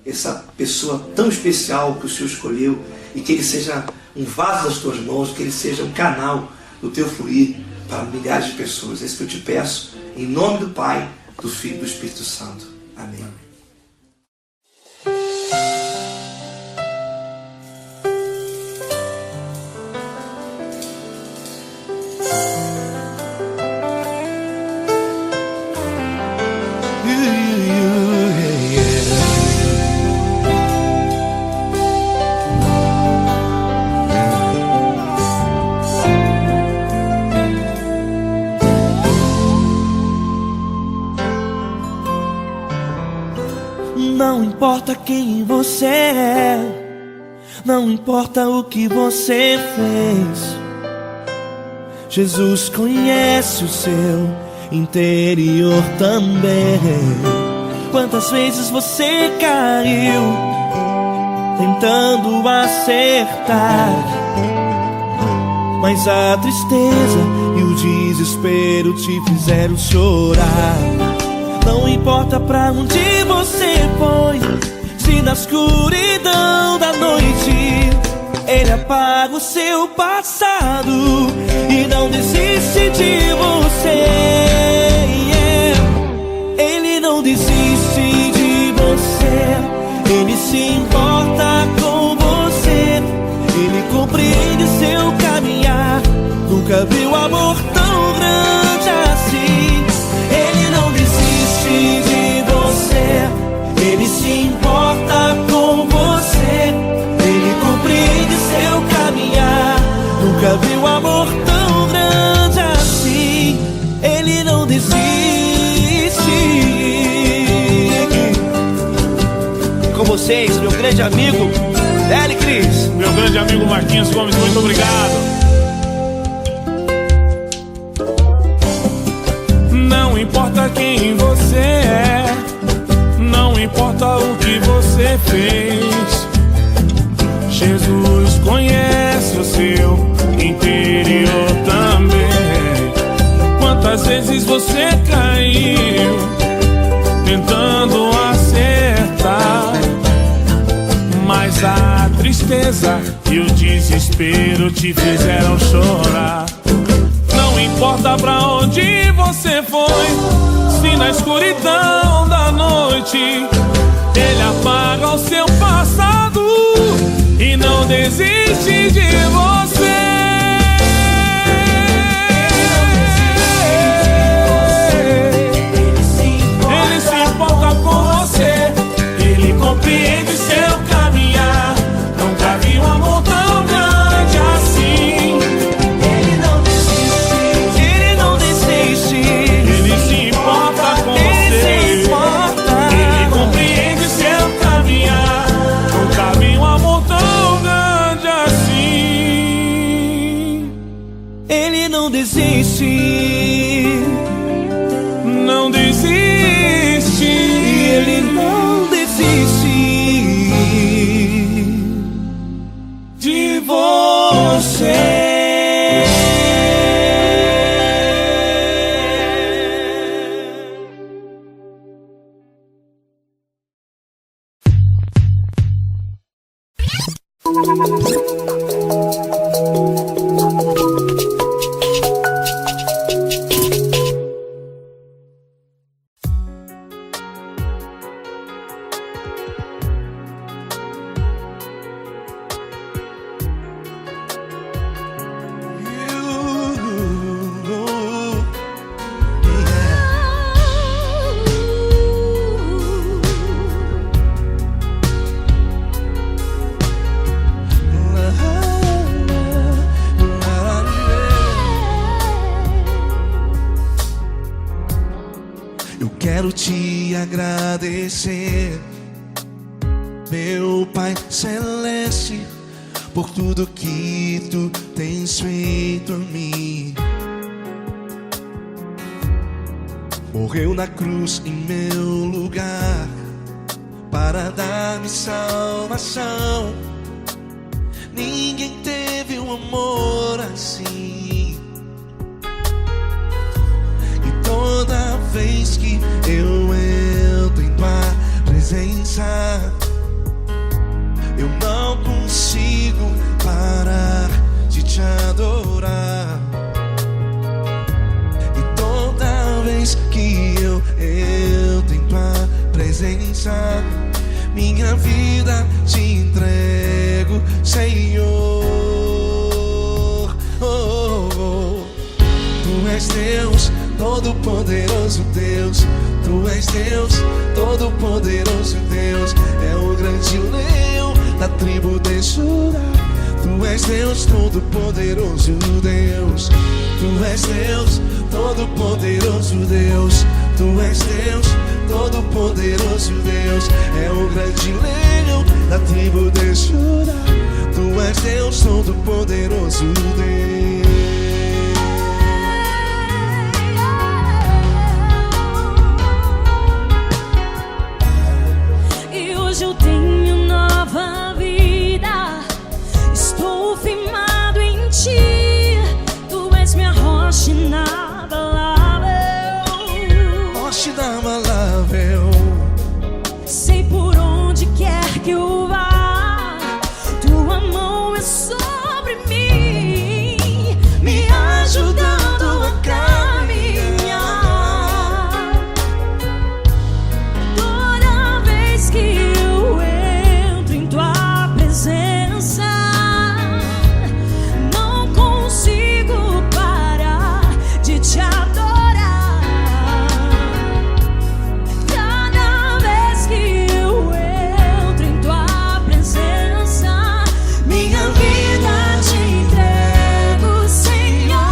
essa pessoa tão especial que o Senhor escolheu, e que ele seja um vaso das tuas mãos, que ele seja um canal do teu fluir para milhares de pessoas. É isso que eu te peço, em nome do Pai, do Filho e do Espírito Santo. Amém. Não importa quem você é, não importa o que você fez, Jesus conhece o seu interior também. Quantas vezes você caiu tentando acertar, mas a tristeza e o desespero te fizeram chorar. Não importa pra onde você foi, se na escuridão da noite Ele apaga o seu passado e não desiste de você. Ele não desiste de você, Ele se importa com você, Ele compreende seu caminhar. Nunca viu amor tão grande assim. Ele não desiste de você, Ele se importa com você, Ele compreende seu caminhar. Nunca viu amor tão grande assim. Ele não desiste. Com vocês, meu grande amigo L. Cris. Meu grande amigo Marquinhos Gomes, muito obrigado. Não importa quem você é, não importa o que você fez, Jesus conhece o seu interior também. Quantas vezes você caiu tentando acertar, mas a tristeza e o desespero te fizeram chorar. Não importa pra onde você foi, se na escuridão da noite Ele apaga o seu passado e não desiste de você. Ele se importa com você, Ele compreende seu caminhar. Nunca vi um amor tão grande assim. Ele não desiste, Ele não desiste, Ele se importa com você, Ele compreende seu caminhar. Nunca vi um amor tão grande assim. Ele não desiste, não desiste. Ele não desiste de você. Quero te agradecer, meu Pai Celeste, por tudo que Tu tens feito a mim. Morreu na cruz em meu lugar para dar-me salvação. Ninguém teve um amor assim. E toda vez que eu entro em Tua presença, te adorar. E toda vez que eu entro em tua presença, minha vida te entrego, Senhor. Tu és Deus, Todo-Poderoso Deus. Tu és Deus, Todo-Poderoso Deus. É o grande leão da tribo de Judá. Tu és Deus, Todo-Poderoso Deus. Tu és Deus, Todo-Poderoso Deus. Tu és Deus, Todo-Poderoso Deus. É o grande leão da tribo de Judá. Tu és Deus, Todo-Poderoso Deus. E hoje eu tenho nova vida. Estou firmado em ti. Tu és minha rocha inabalável. Rocha inabalável. Sei por onde quer que eu vá, tua mão é sobre mim, me ajudando a caminhar. Toda vez que eu entro em tua presença, não consigo parar de te adorar. Cada vez que eu entro em tua presença, minha vida te entrego, Senhor.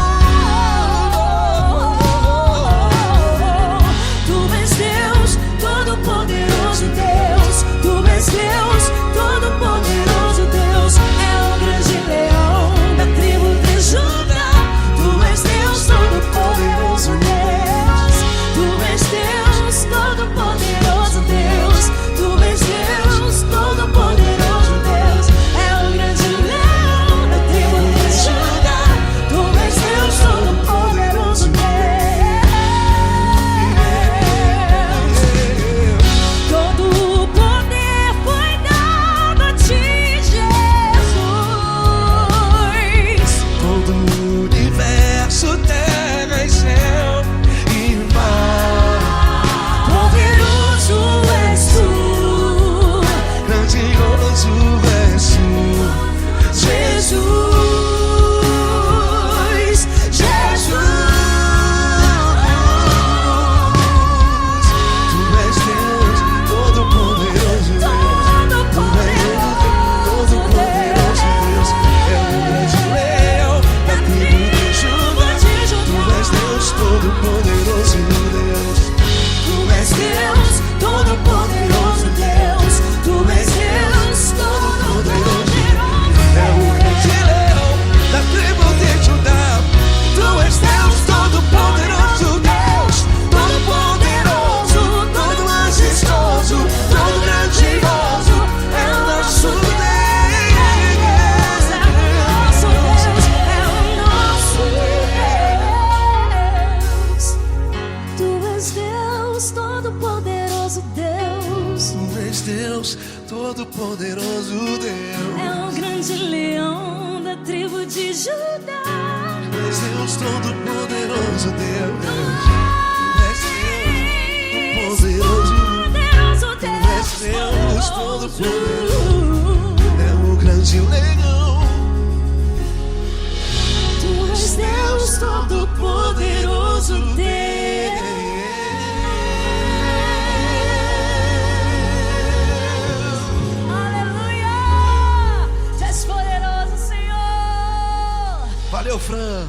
Tu és Deus, Todo-Poderoso Deus. Tu és Deus, Todo-Poderoso Deus. É o grande leão da tribo de Judá. Tu és Deus, Todo-Poderoso Deus. Tu és Deus, Todo-Poderoso Deus. Tu és Deus, Todo-Poderoso Deus. É o grande leão da tribo de Judá. Tu és Deus, Todo-Poderoso Deus. Todo o poder foi dado a ti, Jesus. Todo o universo, terra e céu e mar. Poderoso és tu, Grandioso és tu, Jesus, Jesus. Tu és Deus, Todo-Poderoso Deus. Todo-Poderoso Deus. É o grande leão da tribo de Judá. Tu és Deus, Todo-Poderoso Deus. Tu és Deus, Todo-Poderoso Deus. Tu és Deus, Todo-Poderoso. É o grande leão da tribo de Judá. Tu és Deus, Todo-Poderoso Deus. Todo-Poderoso, todo majestoso, todo grandioso. É o nosso Deus é o nosso Deus. Tu és Deus, Todo-Poderoso Deus. Tu és Deus, Todo-Poderoso Deus. É o grande leão da tribo de Judá. Tu és Deus, Todo-Poderoso Deus. Tu és Deus, Todo-Poderoso. Poderoso Deus. Tu és Deus, Todo-Poderoso. É o grande leão. Tu és Deus, Todo-Poderoso Deus. Aleluia! Tu és poderoso, Senhor. Valeu, Fran.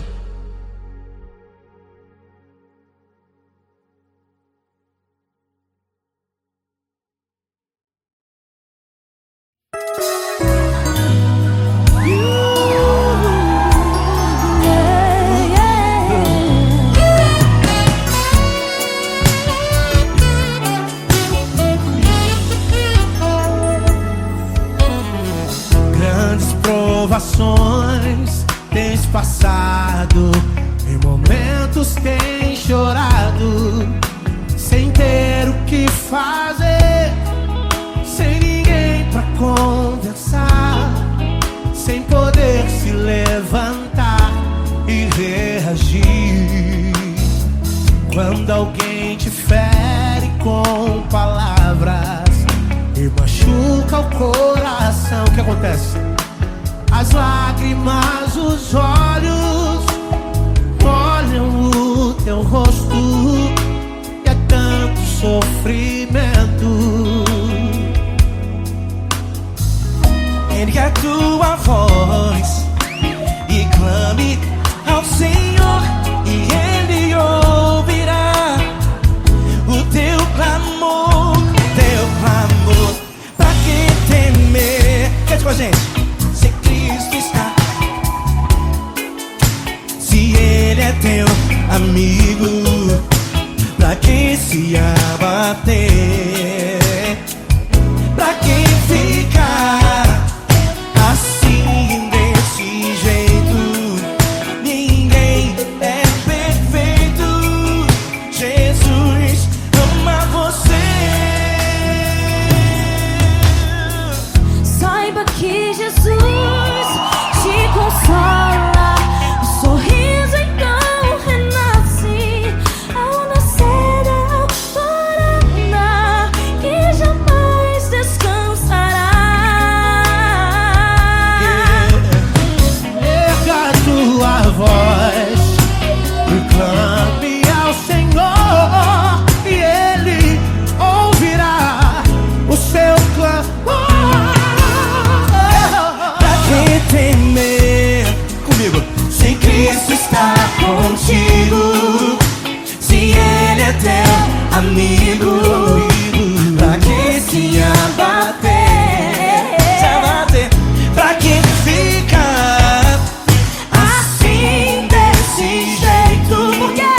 Grandes provações tens passado, em momentos tens chorado, sem ter o que fazer, sem ninguém pra conversar, sem poder se levantar. Quando alguém te fere com palavras e machuca o coração, o que acontece? As lágrimas, os olhos olham o teu rosto e é tanto sofrimento. Ergue a tua voz e clame ao Senhor e Ele ouvirá o teu clamor, pra que temer? Cante com a gente. Se Cristo está, se Ele é teu amigo, pra que se abater? Pra que ficar assim desse jeito? Ninguém é perfeito. Jesus ama você. Saiba que Jesus te consola. O sorriso então renasce ao nascer da alvorada e jamais descansará. Erga a tua voz e clame ao Senhor e Ele ouvirá o seu clamor. Pra que temer? Comigo. Se Cristo está contigo, se Ele é teu amigo, pra que se abater? Pra que ficar assim desse jeito? Porque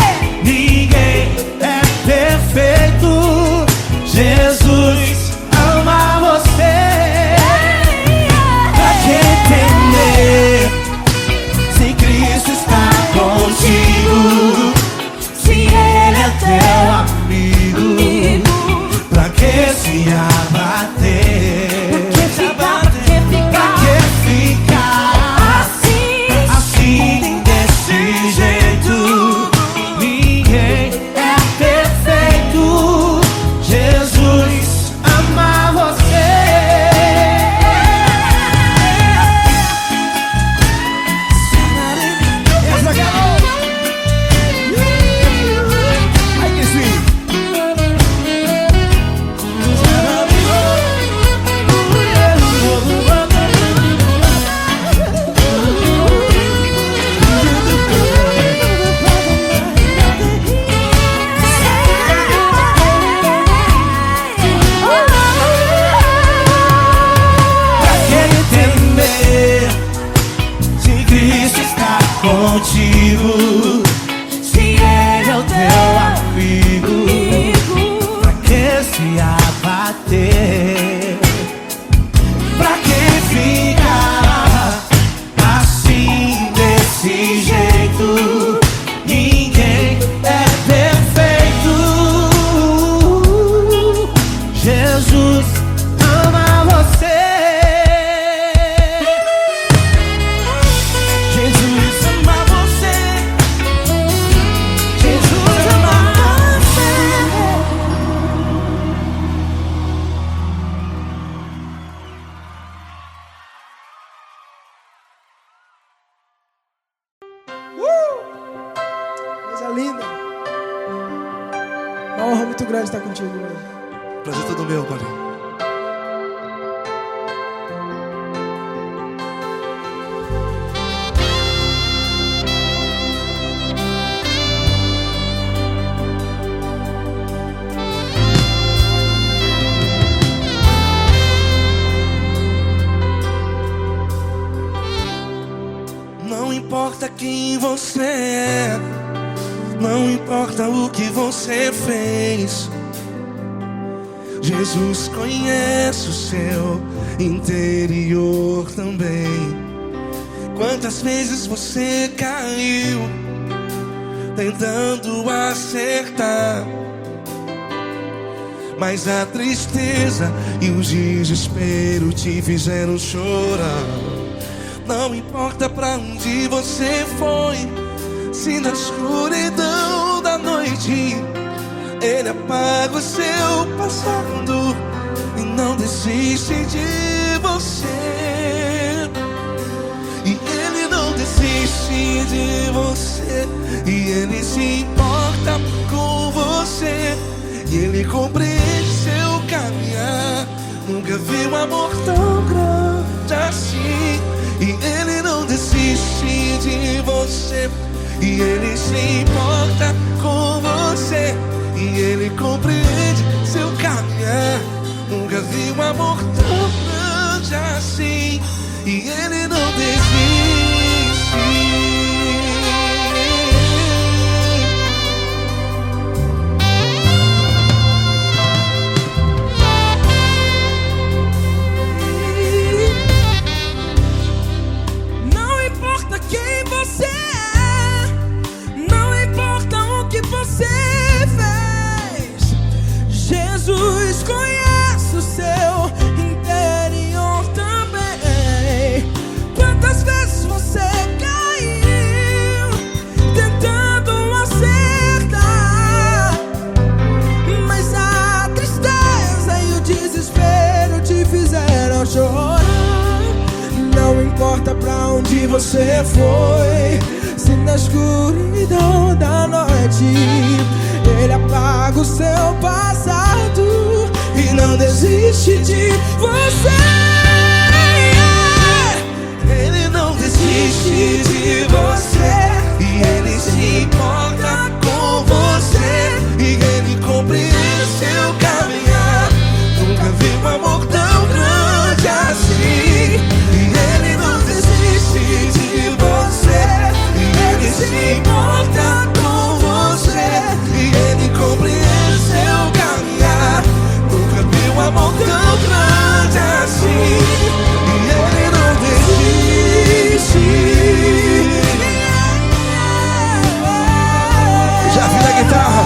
Ninguém é perfeito. Jesus ama você. Pra que temer? Se Cristo está contigo, se Ele é teu amigo, pra que se abater? Pra que ficar assim desse jeito? Ninguém é perfeito. Jesus ama você. Ai, que sweet. Pra que temer? Se Cristo está contigo, se Ele é o teu amigo, pra que se abater? Pra que ficar assim desse jeito? Ninguém é perfeito. Jesus ama você. Jesus ama você. Jesus ama você. Coisa linda. Uma honra muito grande estar contigo, mano. Prazer todo meu, Paulinho. Não importa quem você é, não importa o que você fez, Jesus conhece o seu interior também. Quantas vezes você caiu tentando acertar, mas a tristeza e o desespero te fizeram chorar. Não importa pra onde você foi, se na escuridão da noite noite. Ele apaga o seu passado e não desiste de você. E ele não desiste de você. E ele se importa com você. E ele compreende seu caminhar. Nunca vi um amor tão grande assim. E ele não desiste de você. E ele se importa com você. E ele compreende seu caminhar. Nunca vi um amor tão grande assim. E ele não desiste. Não importa quem você é, não importa o que você fez, Jesus conhece o seu interior também. Quantas vezes você caiu tentando acertar, mas a tristeza e o desespero te fizeram chorar. Não importa pra onde você foi, se na escuridão da noite ele apaga o seu passado e não desiste de você. Ele não desiste de você. E ele se importa com você. E ele compreende seu caminhar. Nunca vi um amor tão grande assim. E ele não desiste de você. E ele se importa com você. E ele compreende seu caminhar. Nunca vi um amor tão grande assim. E ele não desiste. Já vi na guitarra.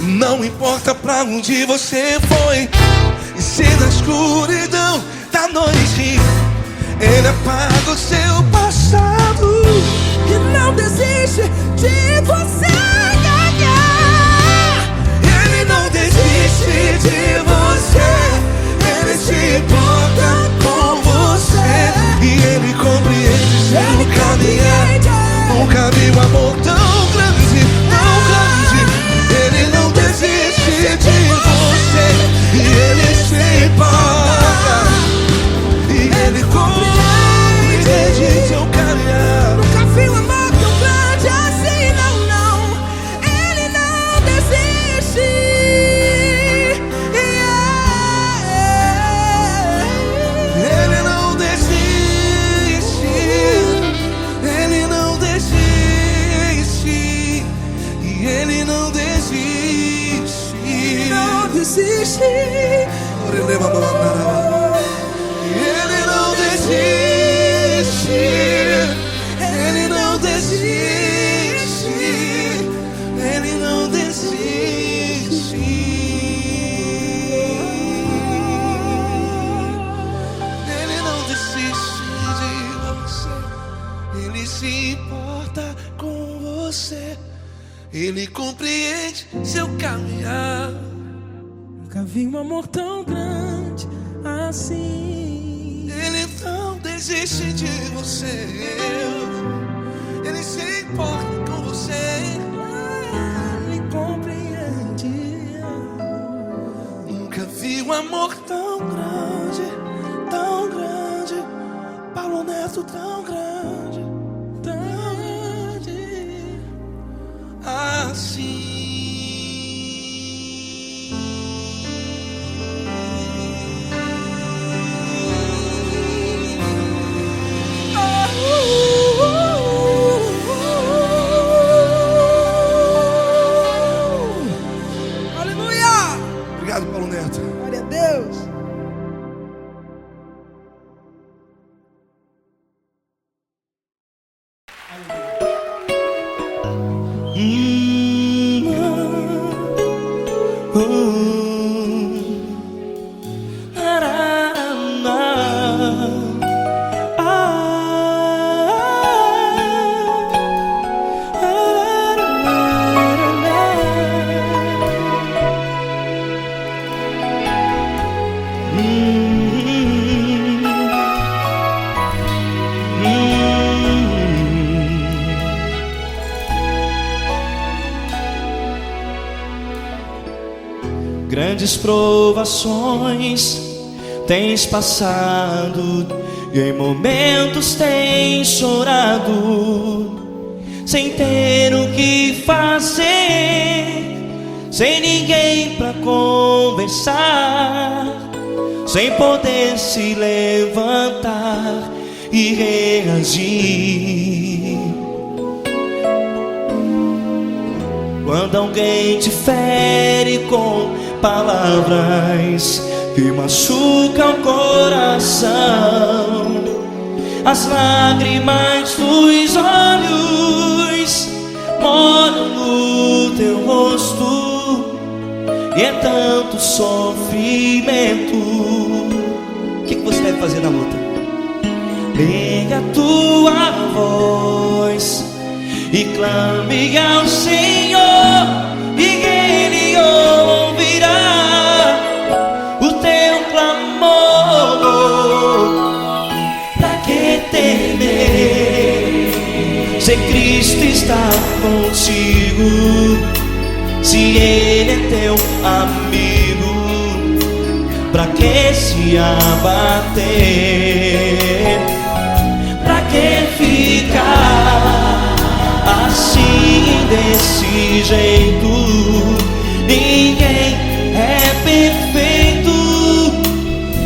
Não importa pra onde você foi, e se na escuridão da noite ele apaga o seu passado E não desiste de você. ele não desiste de você. Ele se importa com você. E ele compreende seu caminhar. Nunca vi um amor tão grande, tão grande. Ele não desiste de você. E ele se importa. E ele compreende seu caminhar. Nunca vi um amor tão grande assim, não, não. Ele não desiste. Ele não desiste. Ele não desiste. E ele não desiste. Não desiste. Ele não desiste. Ele não desiste. Ele não desiste. Ele não desiste de você. Ele se importa com você. Ele compreende seu caminhar. Nunca vi um amor tão grande assim. Ele não desiste de você. Ele se importa com você. Ele compreende. Nunca vi um amor tão grande, tão grande. Paulo Neto tão grande. grandes provações tens passado, e em momentos tens chorado, sem ter o que fazer, sem ninguém pra conversar, sem poder se levantar e reagir. Quando alguém te fere com palavras que machucam o coração, as lágrimas dos olhos molham no teu rosto, e é tanto sofrimento. O que você deve fazer na luta? Pega a tua voz e clame ao Senhor, e Ele ouvirá o teu clamor. Pra que temer, se Cristo está contigo, se Ele é teu amigo? Pra que se abater? Pra que ficar assim, desse jeito? Ninguém é perfeito.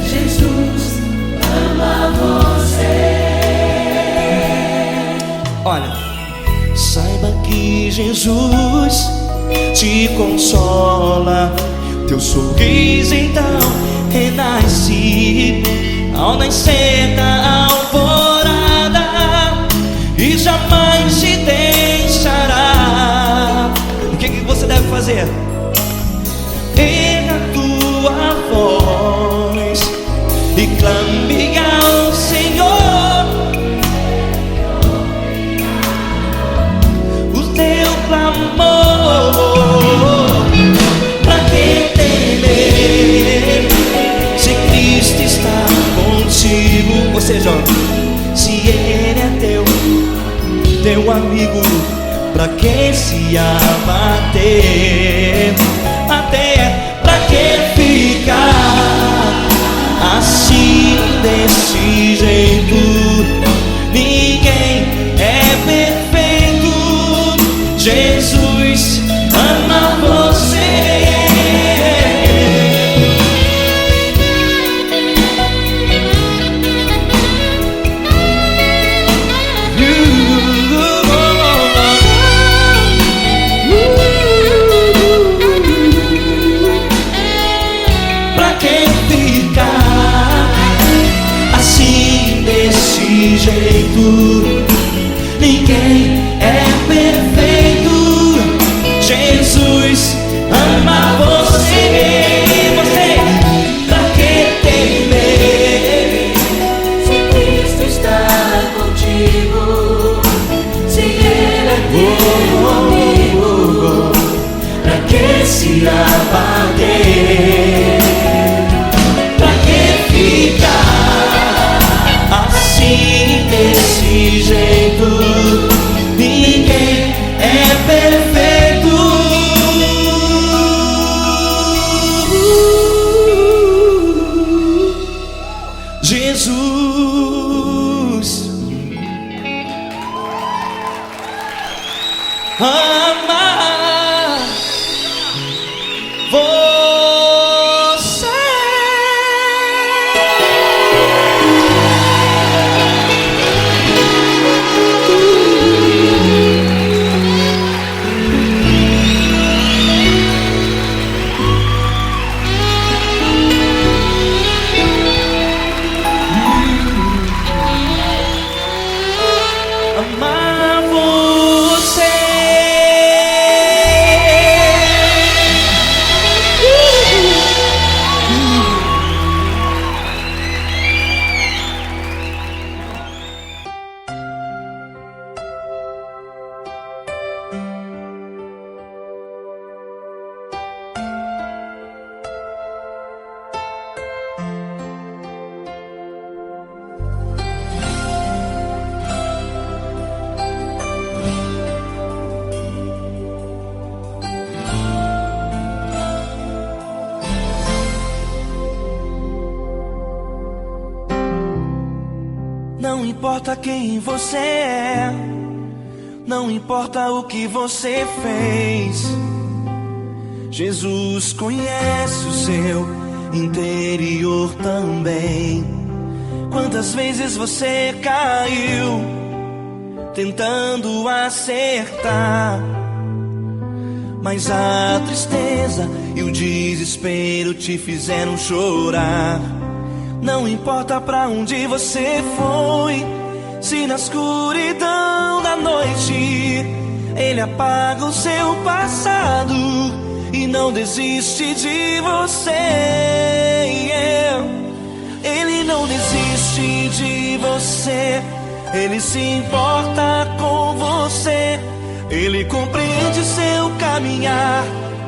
Jesus ama você. Olha, saiba que Jesus te consola, teu sorriso então renasce ao nascer da alvorada, e jamais te deixará. O que você deve fazer? Erga a tua voz e clame ao Senhor, o teu clamor. Pra que temer, se Cristo está contigo? Ou seja, se Ele é teu amigo, pra que se abater? Até pra que ficar assim, desse jeito? Ninguém é perfeito. Jesus ama você. Ninguém é perfeito. Jesus ama você. Você, pra que temer, Se Cristo está contigo, se Ele é teu amigo, pra que se abater? Pra que ficar assim, desse jeito? Ninguém é perfeito. Jesus ama você. Amar você. Não importa quem você é, não importa o que você fez, Jesus conhece o seu interior também. Quantas vezes você caiu tentando acertar, mas a tristeza e o desespero te fizeram chorar. Não importa pra onde você foi, se na escuridão da noite Ele apaga o seu passado e não desiste de você. Ele não desiste de você, Ele se importa com você, Ele compreende seu caminhar.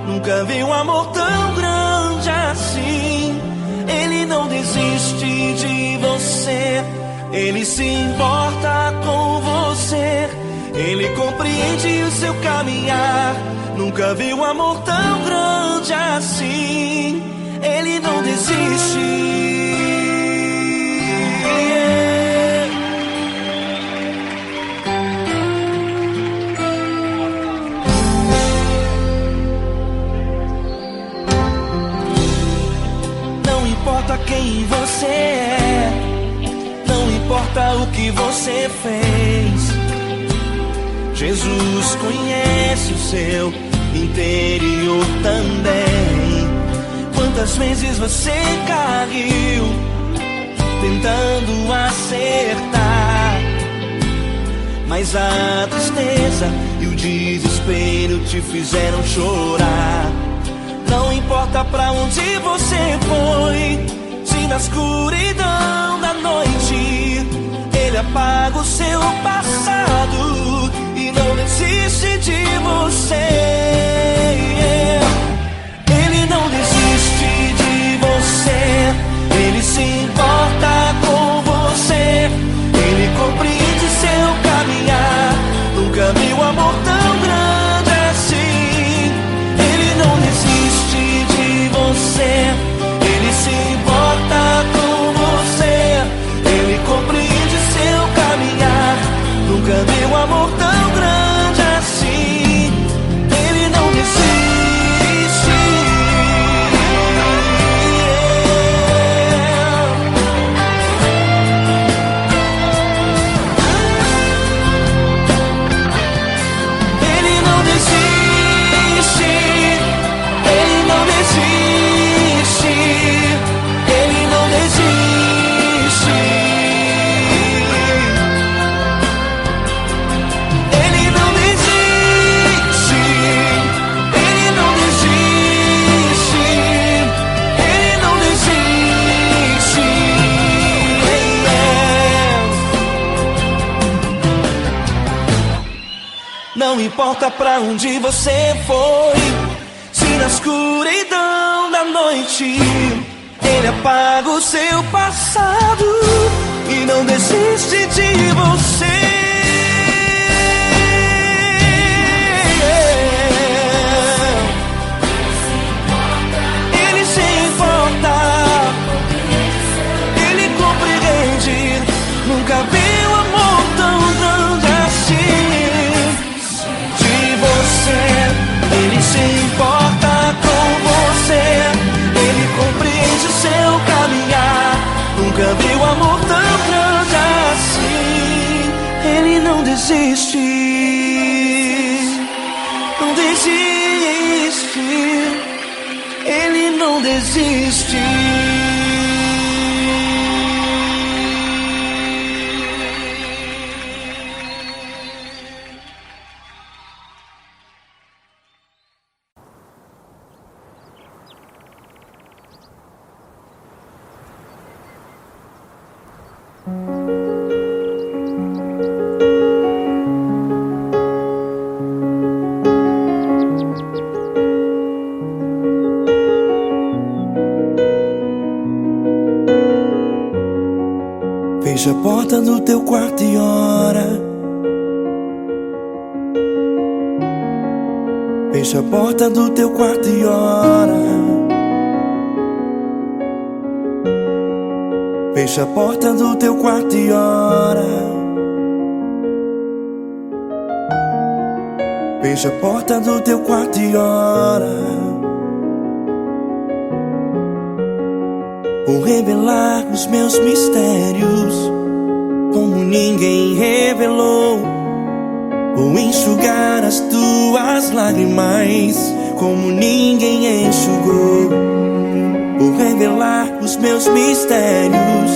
Nunca vi um amor tão grande assim. Ele não desiste de você, Ele se importa com você, Ele compreende o seu caminhar. Nunca vi um amor tão grande assim. Ele não desiste. Não importa quem você é, não importa o que você fez, Jesus conhece o seu interior também. Quantas vezes você caiu tentando acertar, mas a tristeza e o desespero te fizeram chorar. Não importa pra onde você foi, se na escuridão da noite Ele apaga o seu passado e não desiste de você. Ele não desiste de você, Ele se importa com você, Ele compreende seu caminhar. Nunca vi um amor tão grande assim. Ele não desiste de você, Ele se importa com você, Ele compreende seu caminhar. Nunca vi um amor tão grande assim. Ele não desiste. Ele não desiste. Ele não desiste. Ele não desiste. Ele não desiste. Ele não desiste. Ele não desiste. Não importa pra onde você foi, se na escuridão da noite Ele apaga o seu passado e não desiste de você. Ele se importa, Ele compreende. Nunca vi um amor tão grande assim. De você, Ele se importa com você, Ele compreende o seu caminhar. Nunca vi um amor tão grande assim. Ele não desiste, não desiste. Ele não desiste. Fecha a porta do teu quarto e ora. Fecha a porta do teu quarto e ora. Fecha a porta do teu quarto e ora. Fecha a porta do teu quarto e ora. Vou revelar os meus mistérios como ninguém revelou. Vou enxugar as tuas lágrimas como ninguém enxugou. Vou revelar os meus mistérios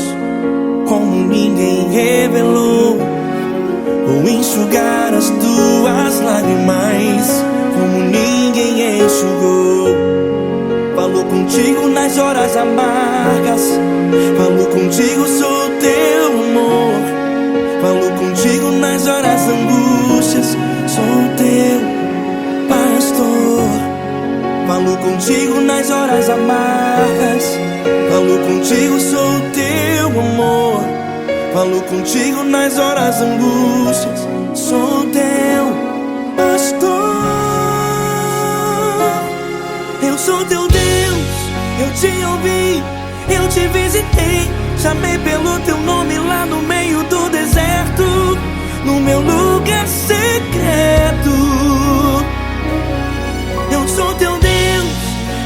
como ninguém revelou. Vou enxugar as tuas lágrimas como ninguém enxugou. Falo contigo nas horas amargas, falo contigo, sou teu amor. Falo contigo nas horas angústias, sou teu pastor. Falo contigo nas horas amargas, falo contigo, sou teu amor. Falo contigo nas horas angústias, sou teu pastor. Eu sou teu Deus, eu te ouvi, eu te visitei. Chamei pelo teu nome lá no meio do deserto, no meu lugar secreto. Eu sou teu Deus,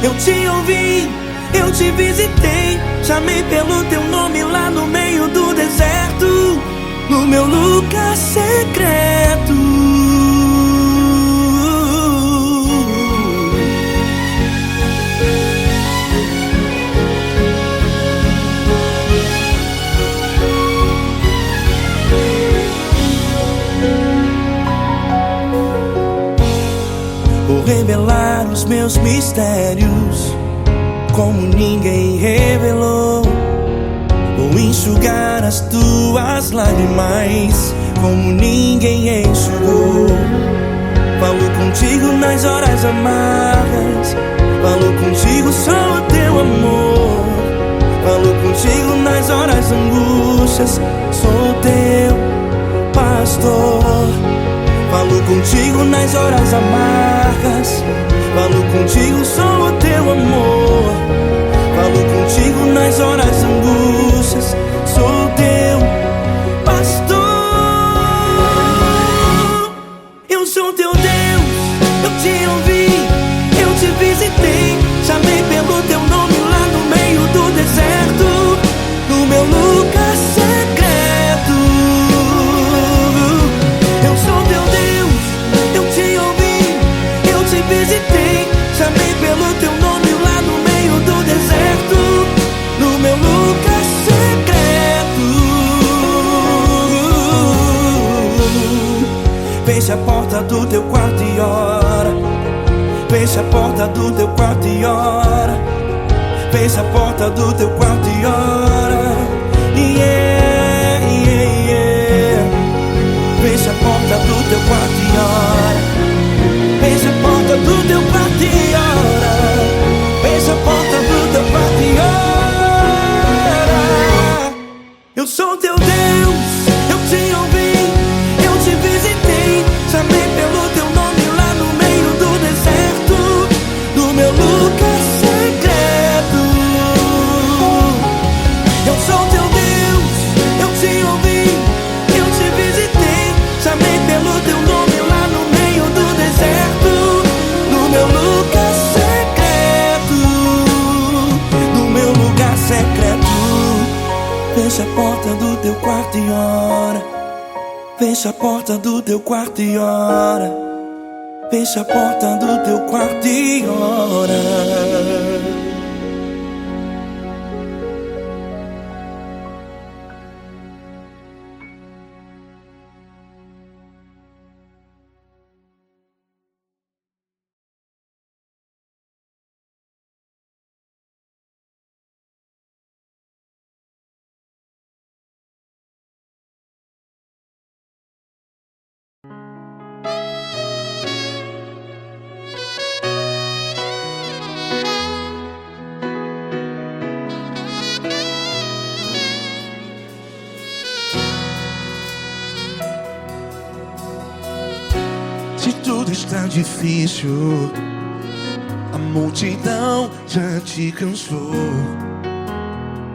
eu te ouvi, eu te visitei. Chamei pelo teu nome lá no meio do deserto, no meu lugar secreto. Vou revelar os meus mistérios como ninguém revelou. Vou enxugar as tuas lágrimas como ninguém enxugou. Falo contigo nas horas amargas, falo contigo, sou teu amor. Falo contigo nas horas angústias, sou teu pastor. Falo contigo nas horas amargas, falo contigo, sou teu amor. Falo contigo nas horas angústias, sou teu pastor. Eu sou teu Deus, eu te ouvi, eu te visitei. Chamei pelo teu nome lá no meio do deserto, no meu lugar secreto. Eu sou teu Deus, eu te ouvi, eu te visitei. Chamei pelo teu nome lá no meio do deserto, no meu lugar secreto. Fecha a porta do teu quarto e ora. Fecha a porta do teu quarto e ora. Fecha a porta do teu quarto e ora. Yeah, yeah, yeah. Fecha a porta do teu quarto e ora. Fecha a porta do teu quarto e ora. Fecha a porta do teu quarto e ora. Eu sou teu Deus, eu te ouvi, eu te visitei. Chamei pelo teu nome lá no meio do deserto, no meu lugar secreto. Eu sou teu Deus, eu te ouvi, eu te visitei. Chamei pelo teu nome lá no meio do deserto, no meu lugar secreto, no meu lugar secreto. Fecha a porta do teu quarto e ora. Fecha a porta do teu quarto e ora. Fecha a porta do teu quarto e ora. Se tudo está difícil, a multidão já te cansou.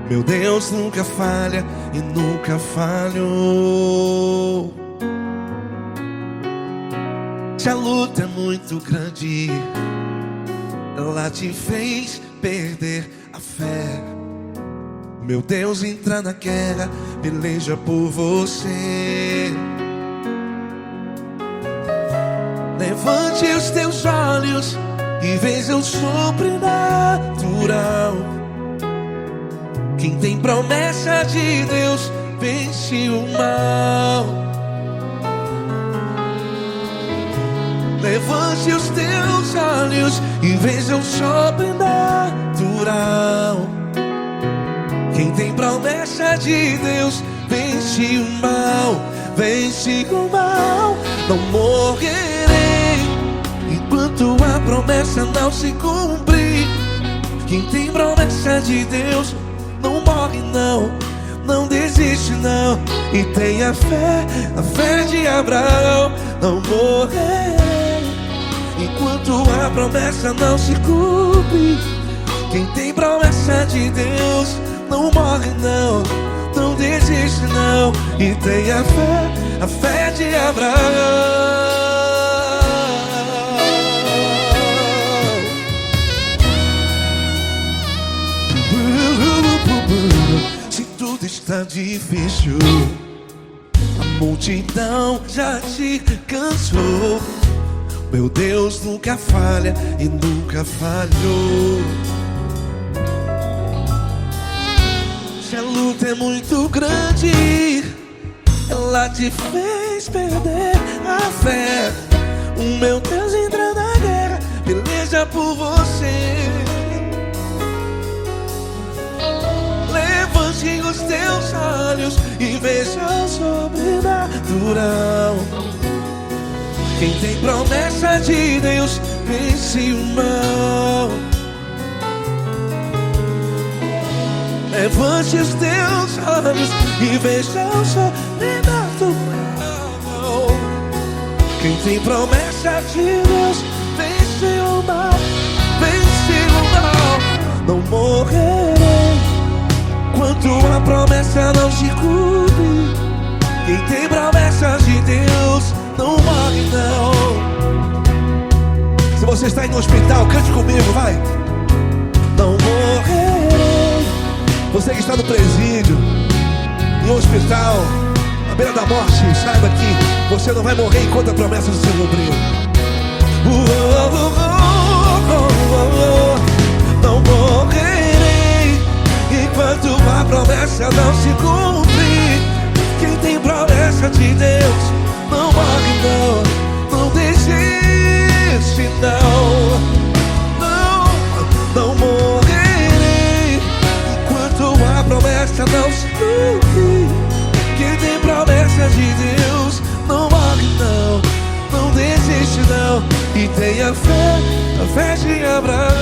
Meu Deus nunca falha e nunca falhou. Se a luta é muito grande, ela te fez perder a fé. Meu Deus entra na guerra, peleja por você. Levante os teus olhos e veja o sobrenatural. Quem tem promessa de Deus vence o mal. Levante os teus olhos e veja o sobrenatural. Quem tem promessa de Deus vence o mal. Vence o mal. Não morrerei enquanto a promessa não se cumprir. Quem tem promessa de Deus não morre não, não desiste não. E tenha fé, a fé de Abraão. Não morrerei enquanto a promessa não se cumpre. Quem tem promessa de Deus não morre não, não desiste não. E tenha fé, a fé de Abraão. Se tudo está difícil, a multidão já te cansou. Meu Deus nunca falha e nunca falhou. Se a luta é muito grande, ela te fez perder a fé. O meu Deus entra na guerra, peleja por você. Levante os teus olhos e veja o sobrenatural. Quem tem promessa de Deus vence o mal. Levante os teus olhos e veja o sobrenatural. Quem tem promessa de Deus vence o mal. Vence o mal. Não morrerei enquanto a promessa não se cumpre. Quem tem promessa de Deus não morre não. Se você está em um hospital, cante comigo, vai. Não morrerei. Você que está no presídio, em um hospital, à beira da morte, saiba que você não vai morrer enquanto a promessa não se cumprir. Não morrerei enquanto a promessa não se cumprir. Quem tem promessa de Deus não morre não, não desiste não. Não morrerei enquanto a promessa não se cumprir. Quem tem promessa de Deus não morre não, não desiste não. E tenha fé, a fé de Abraão.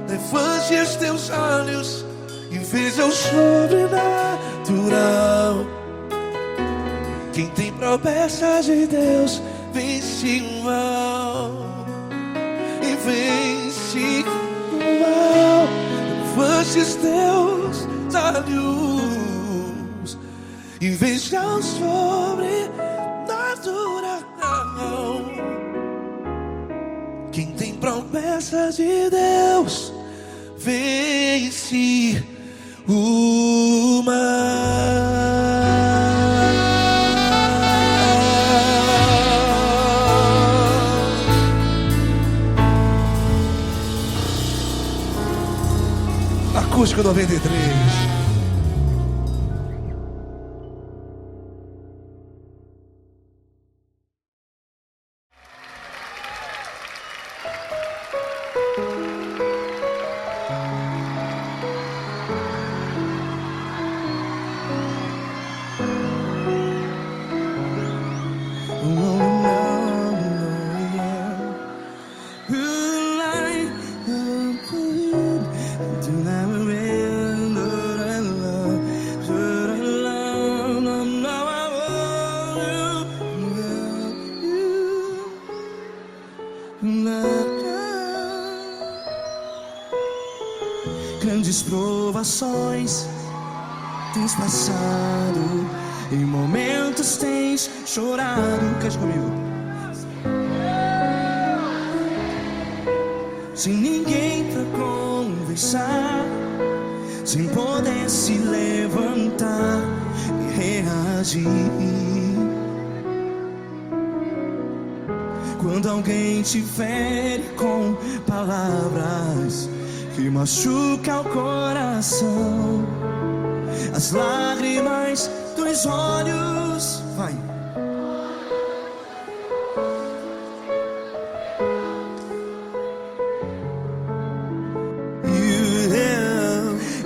Levante os teus olhos e veja o sobrenatural. Quem tem promessa de Deus vence o mal. E vence o mal. Levante os teus olhos e veja o sobrenatural. Quem tem promessa de Deus vence o mal. Acústico 93. Do pelas provações tens passado, em momentos tens chorado. Cante comigo. Sem ninguém pra conversar, sem poder se levantar e reagir. Quando alguém te fere com palavras que machucam o coração, as lágrimas dos olhos, vai.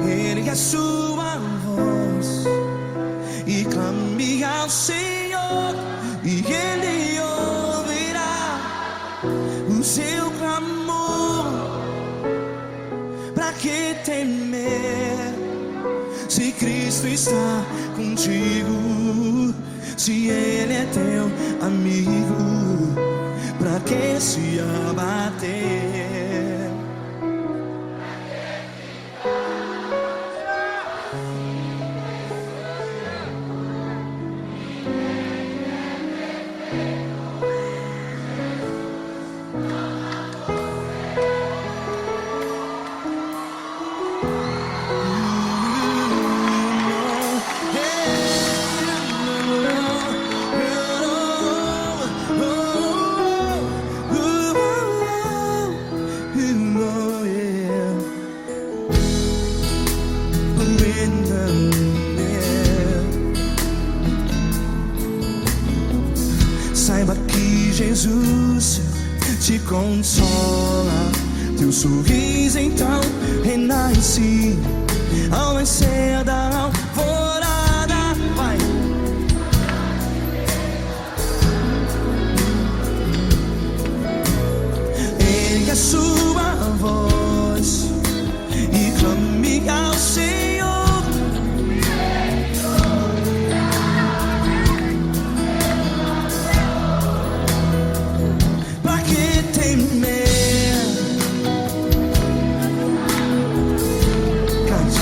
Ergue a sua voz e clame ao Senhor, e Ele ouvirá o seu clamor. Pra que temer, se Cristo está contigo? Se Ele é teu amigo, pra que se abater? Saiba que Jesus te consola, teu sorriso então renasce ao nascer da alvorada. Vai. Ergue a sua voz e clame ao Senhor. Pra que temer? Cante.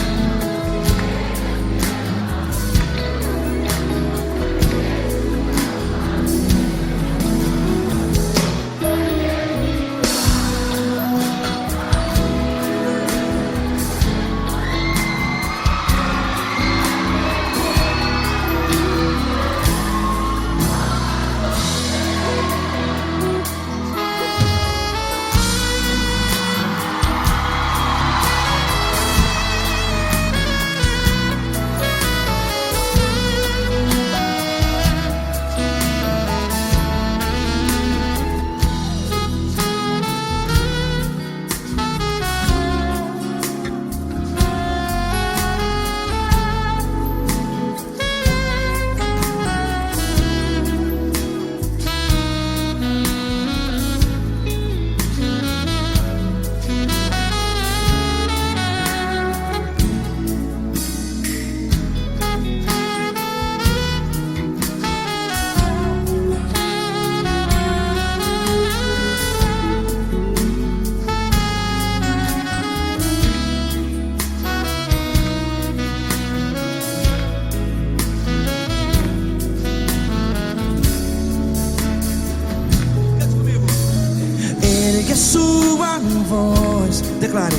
Ergue a sua voz, declare.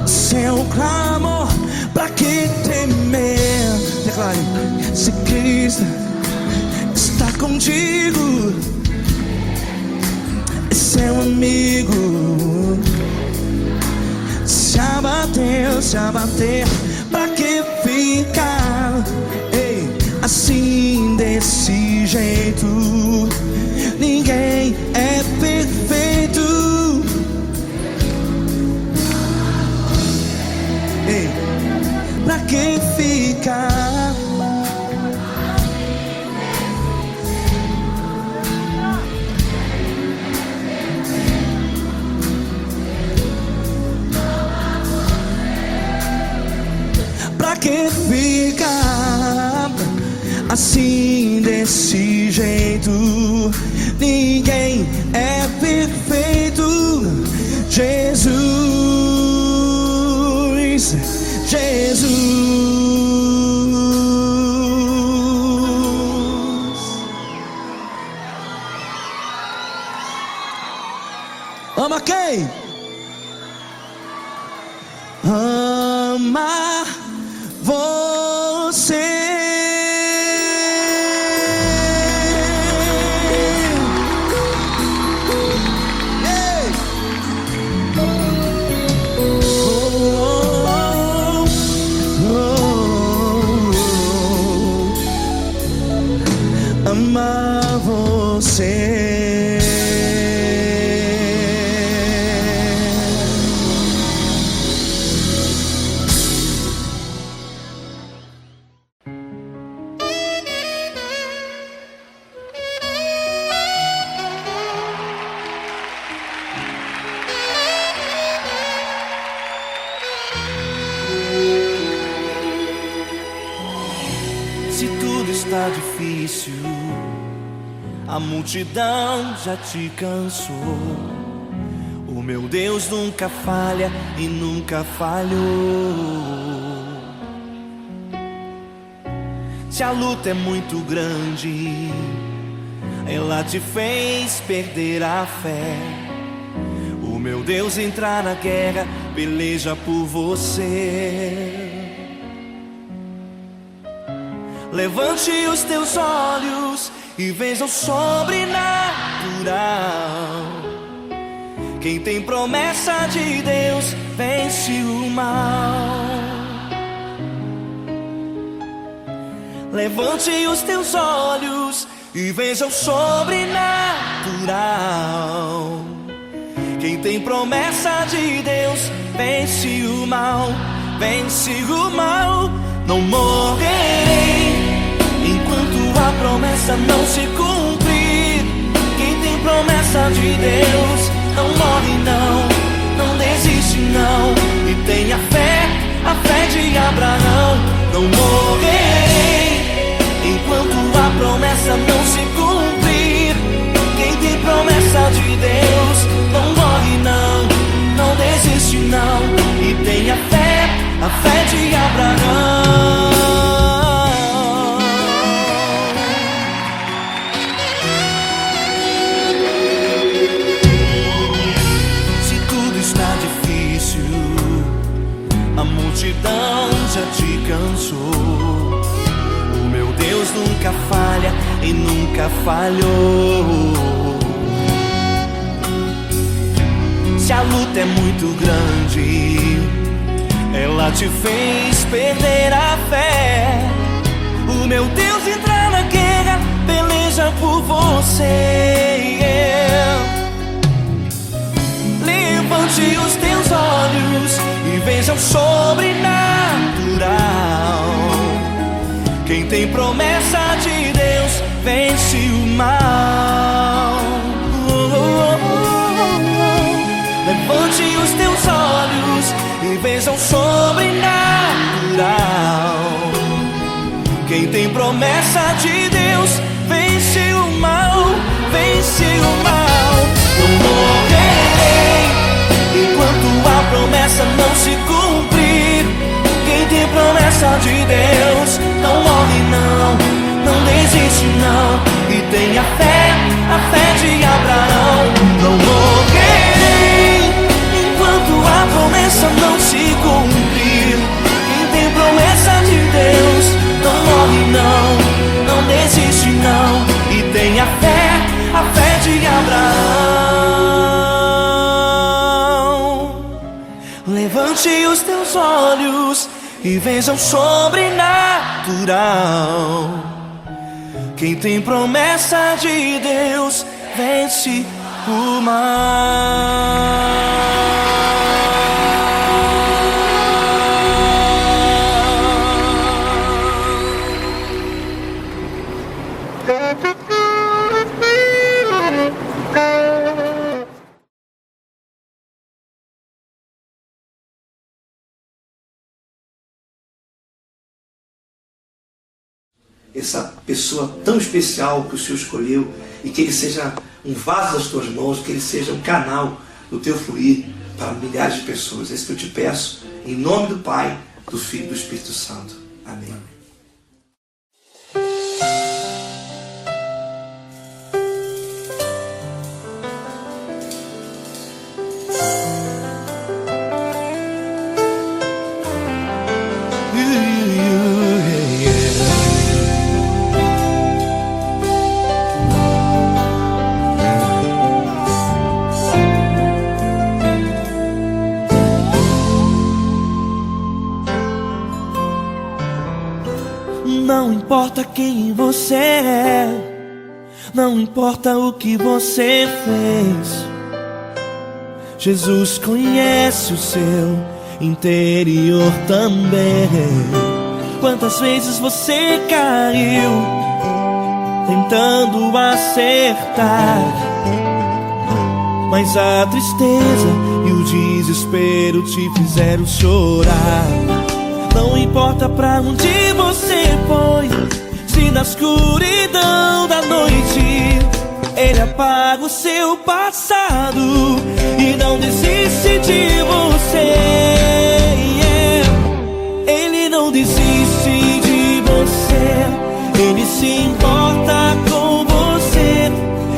Seu clamor, pra que temer? Declare. Se Cristo está contigo, é seu amigo. Se abater, pra que ficar, ei, assim desse jeito? Ninguém é perfeito. Ei, pra que ficar? Pra que ficar assim desse jeito? jeito, ninguém é perfeito. Jesus, Jesus. Ama quem? Ama você. Ei! Amar você. Se tudo está difícil, a multidão já te cansou. O meu Deus nunca falha e nunca falhou. Se a luta é muito grande, ela te fez perder a fé. O meu Deus entrar na guerra, peleja por você. Levante os teus olhos e veja o sobrenatural. Quem tem promessa de Deus vence o mal. Levante os teus olhos e veja o sobrenatural. Quem tem promessa de Deus vence o mal, vence o mal. Não morrerei enquanto a promessa não se cumprir. Quem tem promessa de Deus não morre não, não desiste não. E tenha fé, a fé de Abraão. Não morrerei enquanto a promessa não se cumprir. Quem tem promessa de Deus não morre não, não desiste não. E tenha fé, a fé de Abraão. Se tudo está difícil, a multidão já te cansou. O meu Deus nunca falha e nunca falhou. Se a luta é muito grande, ela te fez perder a fé. O meu Deus entra na guerra, peleja por você. Levante os teus olhos e veja o sobrenatural. Quem tem promessa de Deus vence o mal. Levante os teus olhos e veja o sobrenatural. Quem tem promessa de Deus vence o mal, vence o mal. Não morrerei enquanto a promessa não se cumprir. Quem tem promessa de Deus não morre não, não desiste não. E tenha fé, a fé de Abraão. Não morrerei enquanto a promessa não se cumprir. Quem tem promessa de Deus não morre não, não desiste não. E tenha fé, a fé de Abraão. Levante os teus olhos e veja o sobrenatural. Quem tem promessa de Deus vence o mal. essa pessoa tão especial que o Senhor escolheu e que ele seja um vaso das tuas mãos, que ele seja um canal do teu fluir para milhares de pessoas. É isso que eu te peço, em nome do Pai, do Filho e do Espírito Santo. Amém. Não importa quem você é, não importa o que você fez, Jesus conhece o seu interior também. Quantas vezes você caiu tentando acertar, mas a tristeza e o desespero te fizeram chorar. Não importa pra onde você foi, se na escuridão da noite Ele apaga o seu passado e não desiste de você. Ele não desiste de você, Ele se importa com você,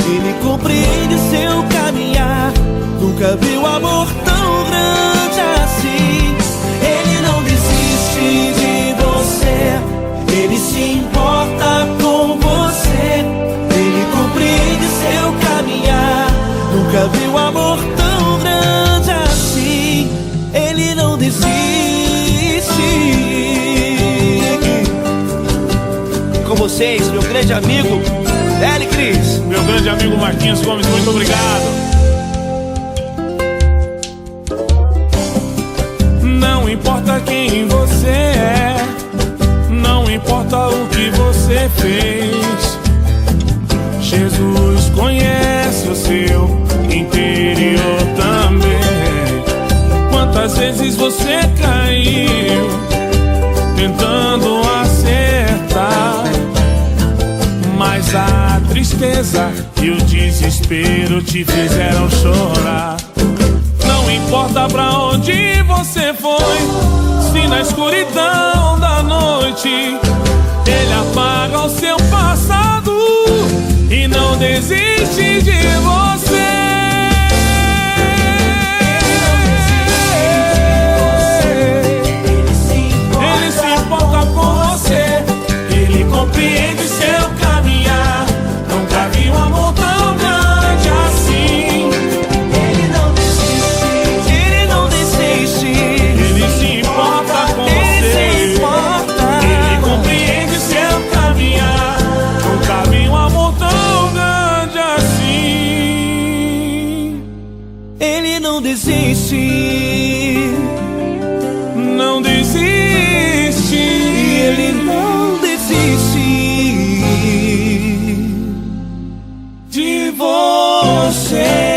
Ele compreende seu caminhar. Nunca viu amor tão grande assim. Ele não desiste de você, Ele se importa com você, Ele compreende seu caminhar. Nunca viu amor tão grande assim. Ele não desiste. Com vocês, meu grande amigo L. Cris. Meu grande amigo Marquinhos Gomes, muito obrigado. Não importa quem você é, não importa o que você fez, Jesus conhece o seu interior também. Quantas vezes você caiu tentando acertar, mas a tristeza e o desespero te fizeram chorar. Não importa pra onde você foi, se na escuridão da noite Ele apaga o seu passado e não desiste de você. Ele se importa com você, Ele compreende seu caminhar. Nunca vi um amor tão grande assim. Ele não desiste, Ele não desiste. Ele se importa com você, Ele compreende seu caminhar. Nunca vi um amor tão grande assim. Ele não desiste, não desiste. Ele não desiste de você.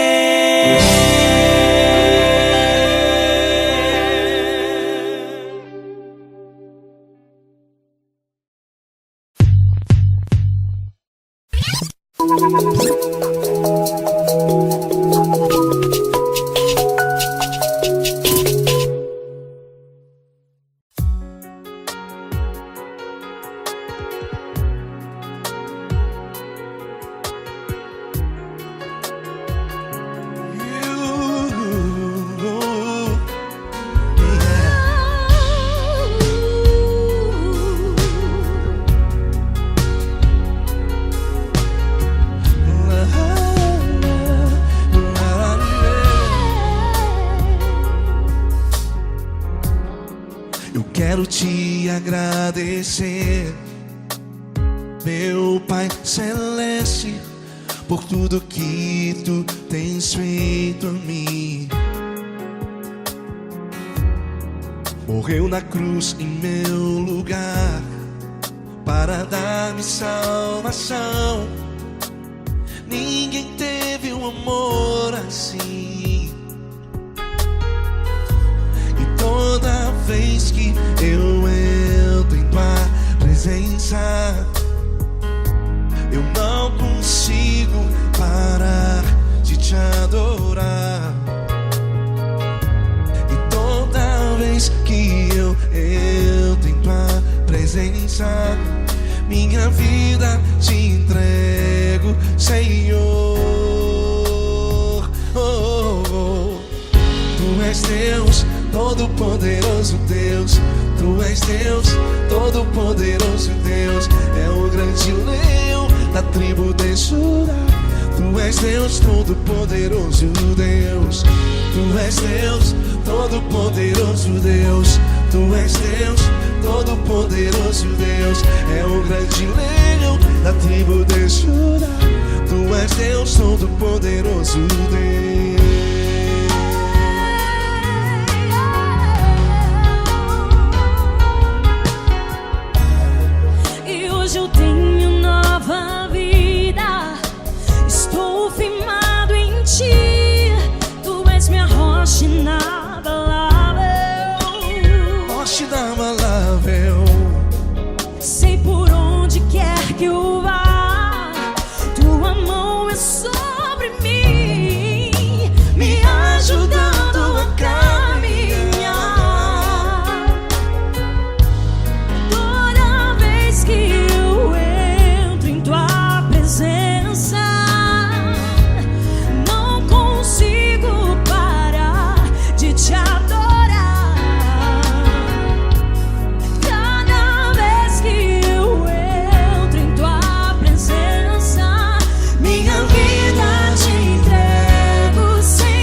Quero te agradecer, meu Pai Celeste, por tudo que Tu tens feito a mim. Morreu na cruz em meu lugar para dar-me salvação. Ninguém teve um amor assim. E toda vez que eu entro em Tua presença, que eu entro em tua presença, minha vida te entrego, Senhor. Tu és Deus, todo-poderoso Deus. Tu és Deus, todo-poderoso Deus. É o grande leão da tribo de Judá. Tu és Deus, todo-poderoso Deus. Tu és Deus, todo-poderoso Deus. Tu és Deus, todo-poderoso Deus. É o grande leão da tribo de Judá. Tu és Deus, todo-poderoso Deus. E hoje eu tenho nova vida. Estou firmado em ti. Tu és minha rocha inabalável. Rocha inabalável. Sei por onde quer que eu vá, tua mão é sobre mim, me ajudando a caminhar. Toda vez que eu entro em tua presença, não consigo parar de te adorar. Cada vez que eu entro em tua presença, minha vida te entrego, Senhor.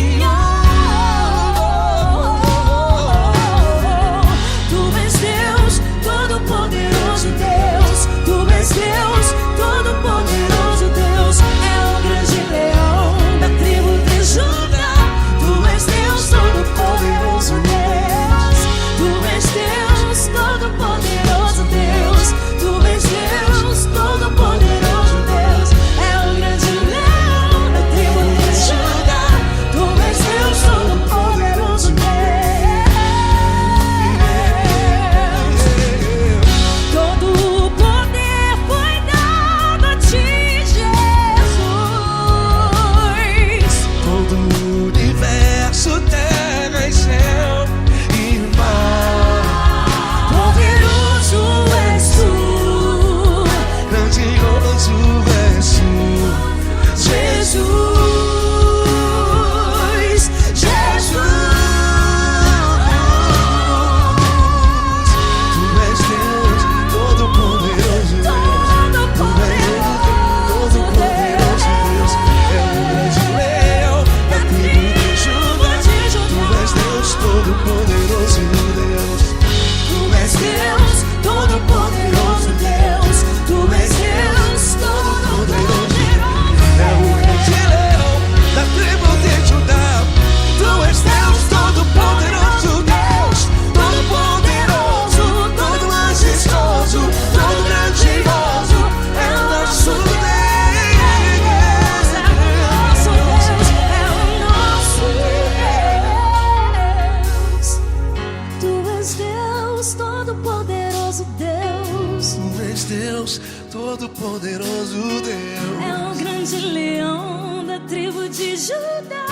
Tu és Deus, todo-poderoso Deus. Tu és Deus, todo-poderoso Deus. É o grande leão da tribo de Judá. Tu és Deus, todo-poderoso Deus. Tu és Deus, todo-poderoso Deus. Tu és Deus, todo-poderoso Deus. É o grande leão da tribo de Judá. Tu és Deus, todo-poderoso Deus. Todo o poder foi dado a ti, Jesus. Todo o universo, terra e céu e mar. Poderoso és tu, Grandioso és tu, Jesus, Jesus. Tu és Deus, todo-poderoso Deus. Todo-poderoso Deus. É o grande leão da tribo de Judá. Tu és Deus, todo-poderoso Deus. Tu és Deus, todo-poderoso Deus. Tu és Deus, todo-poderoso. É o grande leão da tribo de Judá. Tu és Deus, todo-poderoso Deus. Todo-poderoso, todo majestoso, todo grandioso. É o nosso Deus. É o nosso Deus. Tu és Deus, todo-poderoso Deus. Tu és Deus, todo-poderoso Deus. É o grande leão da tribo de Judá.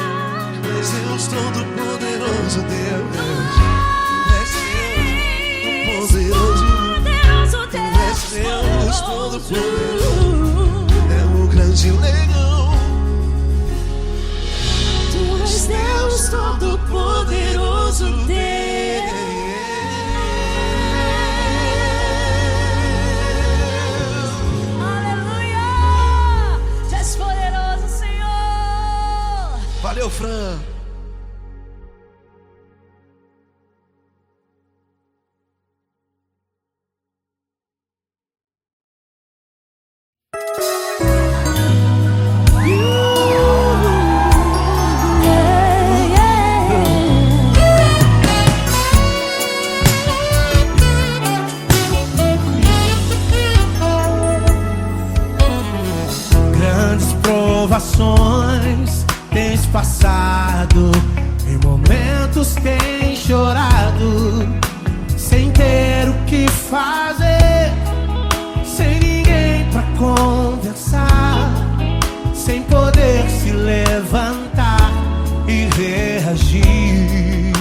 Tu és Deus, todo-poderoso Deus. Tu és Deus, Poderoso és Deus, Deus. todo-poderoso. É o grande leão. Tu és Deus, todo-poderoso Deus. Aleluia! Tu és poderoso, Senhor. Valeu, Fran. Grandes provações tens passado, em momentos tens chorado, sem ter o que fazer, sem ninguém pra conversar, sem poder se levantar e reagir.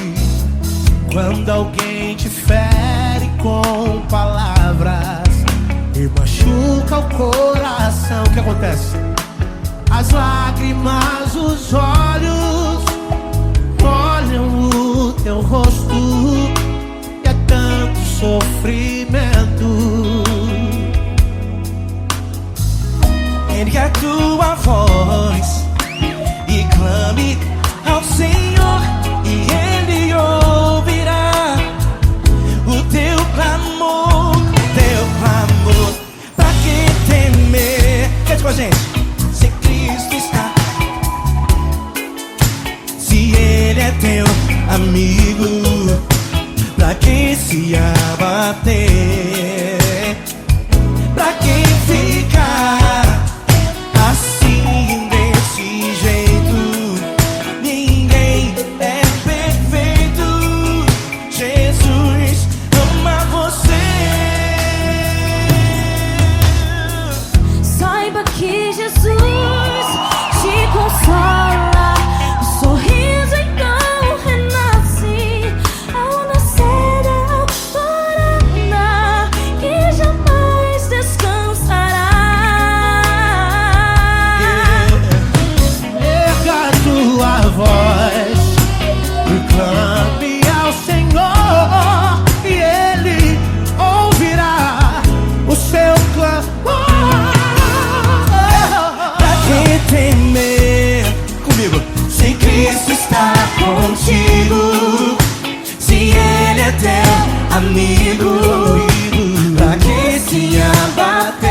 Quando alguém fere com palavras e machuca o coração. O que acontece? As lágrimas, os olhos olham o teu rosto e é tanto sofrimento. Ergue a tua voz e clame ao Senhor e Ele ouvirá o teu clamor, pra que temer? Cante com a gente. Se Cristo está, se Ele é teu amigo, pra que se abater? Pra que ficar assim desse jeito? Ninguém é perfeito. Jesus ama você. Saiba que Jesus te consola. O sorriso então renasce ao nascer da alvorada e jamais descansará. Erga a tua voz e clame ao Senhor e Ele ouvirá o seu clamor. Pra que temer? Comigo. Se Cristo está contigo, se Ele é teu amigo, pra que se abater?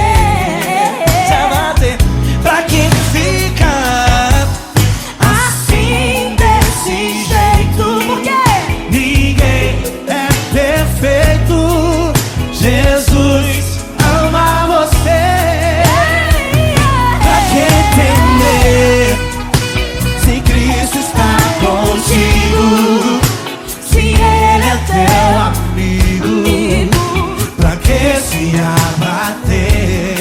Pra que ficar assim desse jeito? Porque ninguém é perfeito. Jesus ama você. Pra que temer? Se Cristo está contigo, se Ele é teu amigo, pra que se abater?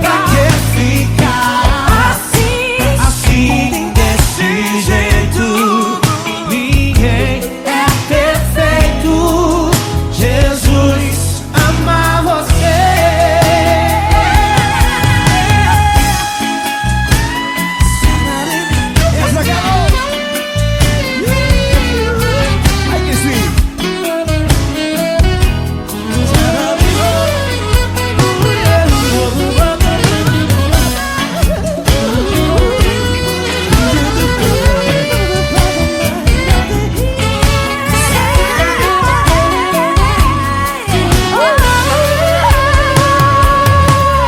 Pra que ficar assim desse jeito? Ninguém é perfeito. Jesus ama você. Ai, que sim.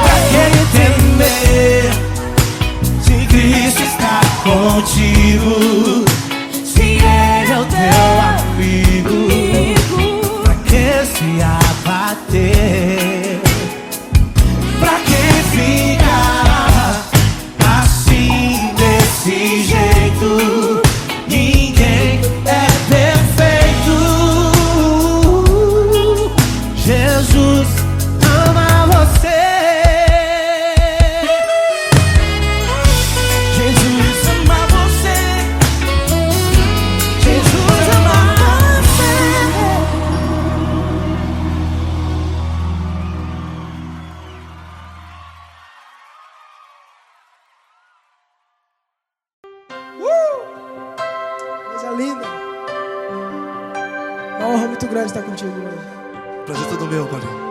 Pra que temer? Se Cristo está contigo, se Ele é o teu amigo, pra que se abater? Pra que ficar assim desse jeito? Ninguém é perfeito. Jesus ama você. Jesus ama você. Jesus ama você. Coisa linda. Uma honra muito grande estar contigo, mano. Prazer todo meu, Paulinho.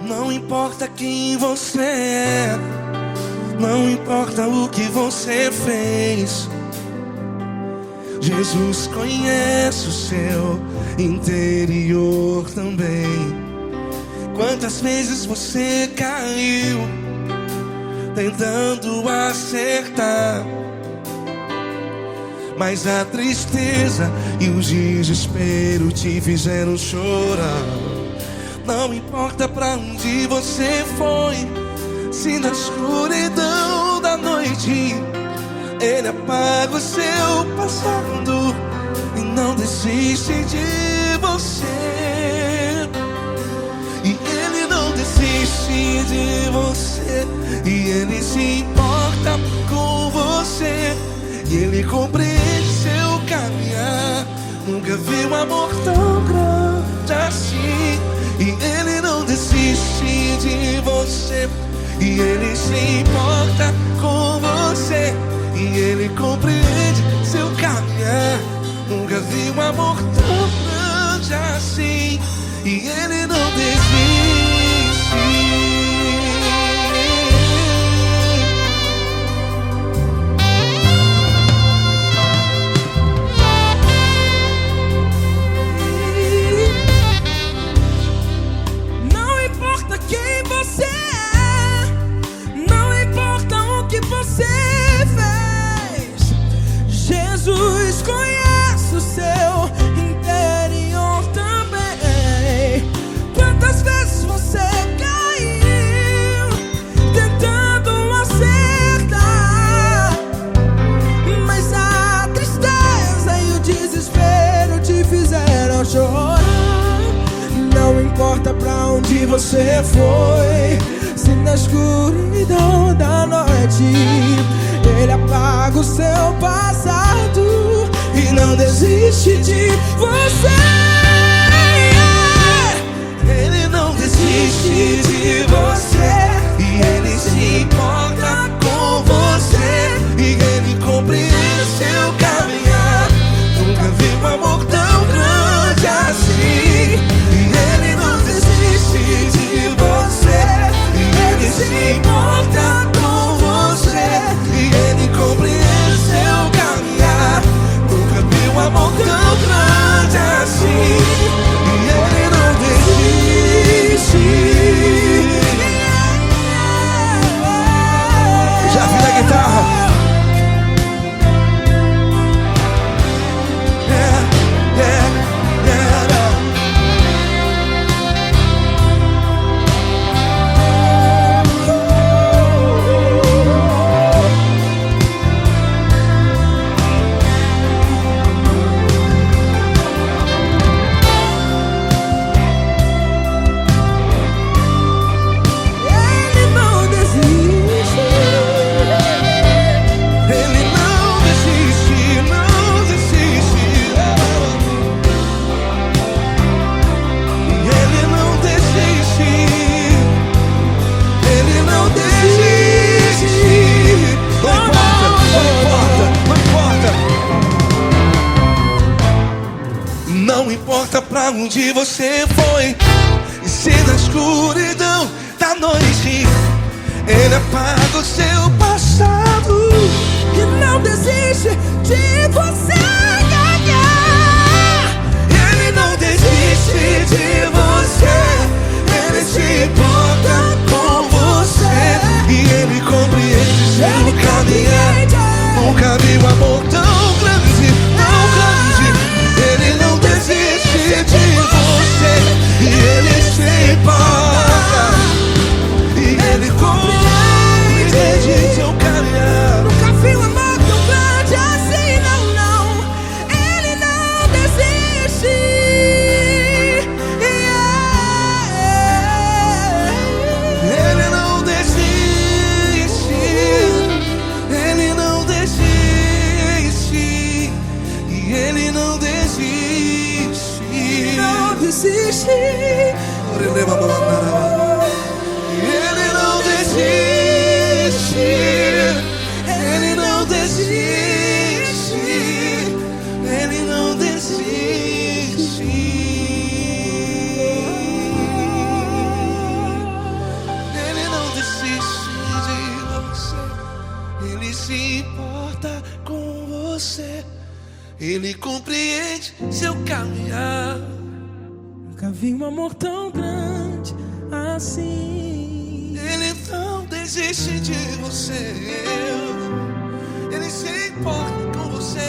Não importa quem você é, não importa o que você fez, Jesus conhece o seu interior também. Quantas vezes você caiu tentando acertar, mas a tristeza e o desespero te fizeram chorar. Não importa pra onde você foi, se na escuridão da noite Ele apaga o seu passado e não desiste de você. E Ele não desiste de você. E Ele se importa com você. E Ele compreende seu caminhar. Nunca vi um amor tão grande assim. E Ele não desiste de você. E Ele se importa com você. E Ele compreende seu caminhar. Nunca vi um amor tão grande assim. E Ele não desiste. Não importa quem você é, não importa o que você fez, Jesus conhece o seu interior também. Quantas vezes você caiu tentando acertar, mas a tristeza e o desespero te fizeram chorar. Não importa pra onde você foi, se na escuridão da noite Ele apaga o seu passado e não desiste de você. Ele não desiste de você. E Ele se importa com você. E Ele compreende seu caminhar. Nunca vi um amor tão grande assim. E Ele não desiste de você. E Ele se importa com você. E Ele compreende seu caminhar. Nunca vi um amor tão grande assim. E Ele não desiste. Já vi na guitarra. Ele não desiste. Ele não desiste, não desiste. Ele não desiste. Ele não desiste. Não importa, não importa, não importa. Não importa pra onde você foi, e se na escuridão da noite Ele apaga o seu passado. E não desiste de você ganhar. Ele não desiste de você. Ele se importa com você. E Ele compreende seu caminhar. Nunca vi um amor tão grande, tão grande. Ele não desiste de você. E Ele se importa. E Ele compreende seu caminhar. Nunca vi um amor tão grande assim, não, não. Ele não desiste. Ele não desiste. Ele não desiste. E Ele não desiste. Não desiste. Ele não desiste. Ele não desiste. Ele não desiste. Ele não desiste de você. Ele se importa com você. Ele compreende seu caminhar. Nunca vi um amor tão grande assim. Ele não desiste de você. Ele se importa com você.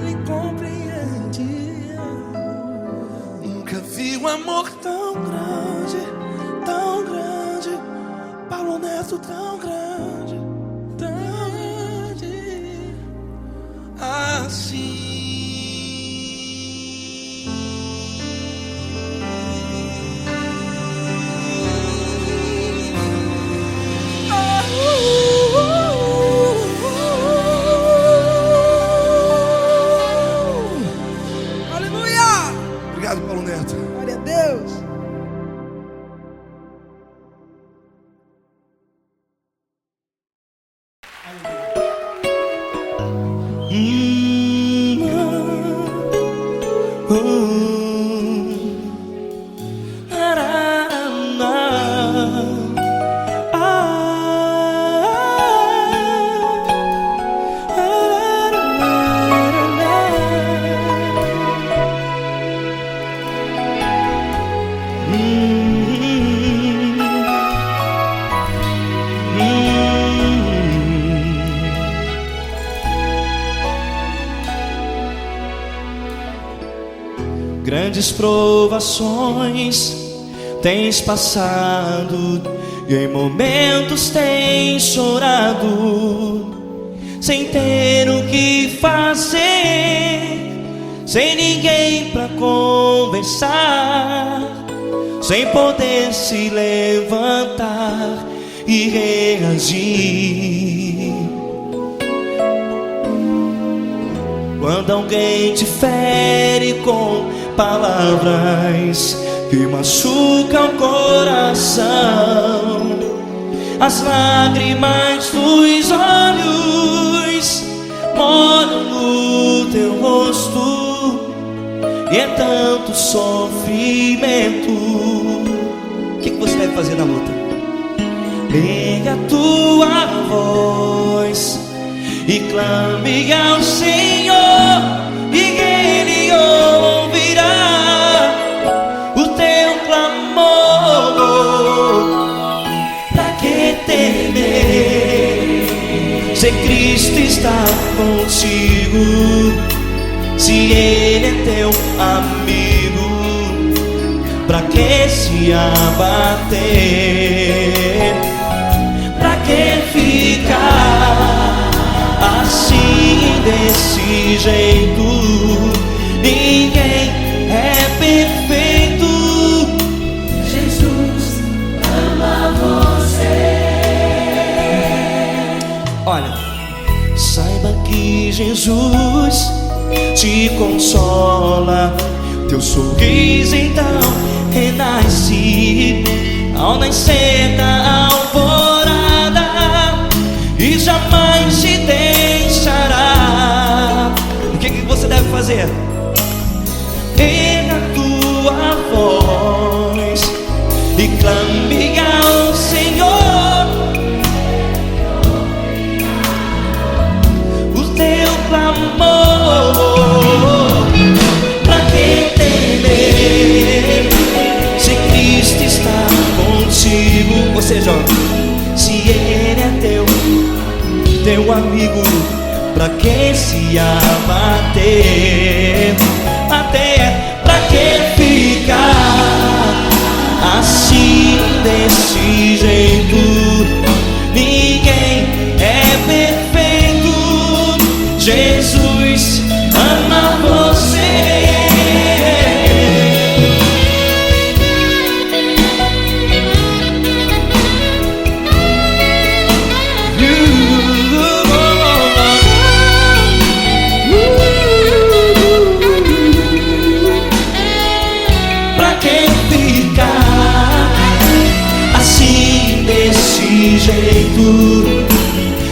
Ele compreende. Nunca vi um amor tão grande, Paulo Neto tão grande, tão grandes provações tens passado, e em momentos tens chorado, sem ter o que fazer, sem ninguém pra conversar, sem poder se levantar e reagir. Quando alguém te fere com palavras que machucam o coração, as lágrimas dos olhos molham no teu rosto, e é tanto sofrimento. O que você deve fazer na luta? Pega a tua voz e clame ao Senhor, e Ele ouvirá o teu clamor. Pra que temer, se Cristo está contigo, se Ele é teu amigo? Pra que se abater? Pra que ficar assim, desse jeito? Ninguém é perfeito. Jesus ama você. Olha, saiba que Jesus te consola, teu sorriso então renasce ao nascer da alvorada, e jamais te deixará. O que você deve fazer? Erga a tua voz e clame ao Senhor, o teu clamor. Pra que temer, se Cristo está contigo? Ou seja, se Ele é teu amigo, pra que se abater? Até pra que ficar assim, desse jeito? Ninguém é perfeito. Jesus ama você.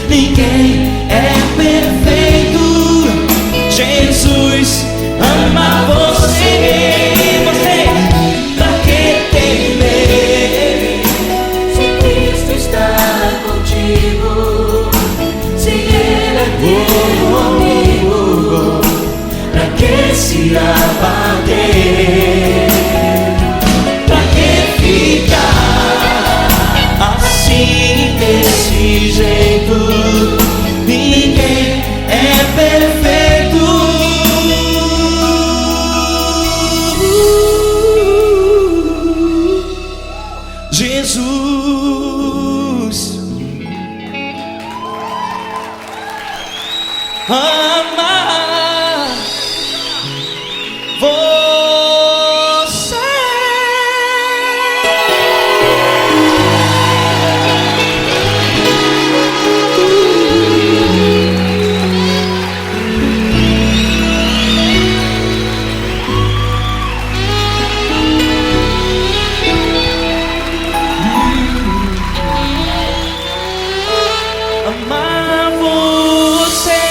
Ninguém é perfeito. Jesus ama você. Você, pra que temer, Se Cristo está contigo, se Ele é teu amigo, pra que se abater? Pra que ficar assim, desse jeito? Ninguém é perfeito. Jesus ama você. Amar você.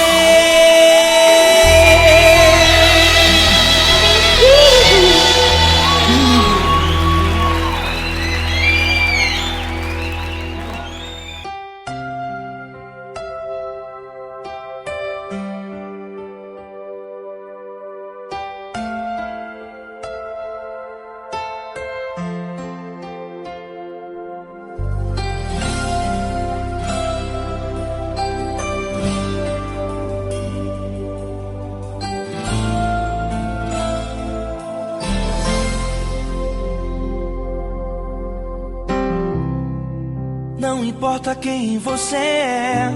Não importa quem você é,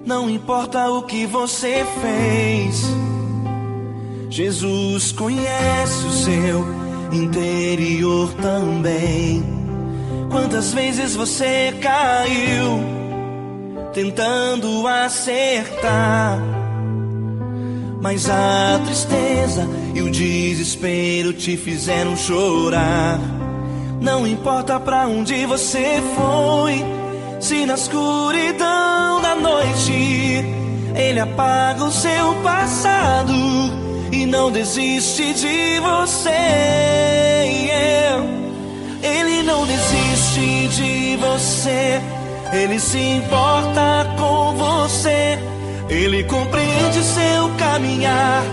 não importa o que você fez, Jesus conhece o seu interior também. Quantas vezes você caiu tentando acertar, mas a tristeza e o desespero te fizeram chorar. Não importa pra onde você foi, se na escuridão da noite Ele apaga o seu passado e não desiste de você. Ele não desiste de você, Ele se importa com você, Ele compreende seu caminhar.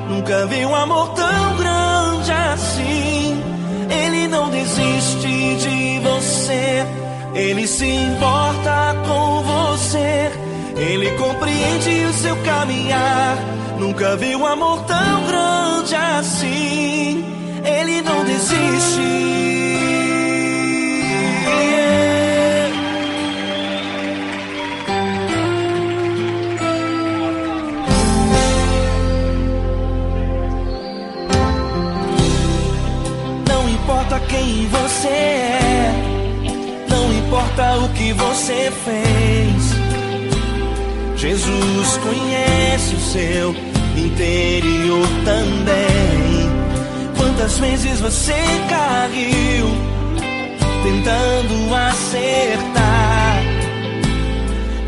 Nunca vi um amor tão grande assim. Ele não desiste de você, Ele se importa com você, Ele compreende o seu caminhar. Nunca vi um amor tão grande assim. Ele não desiste. Não importa quem você é, não importa o que você fez, Jesus conhece o seu interior também. Quantas vezes você caiu tentando acertar,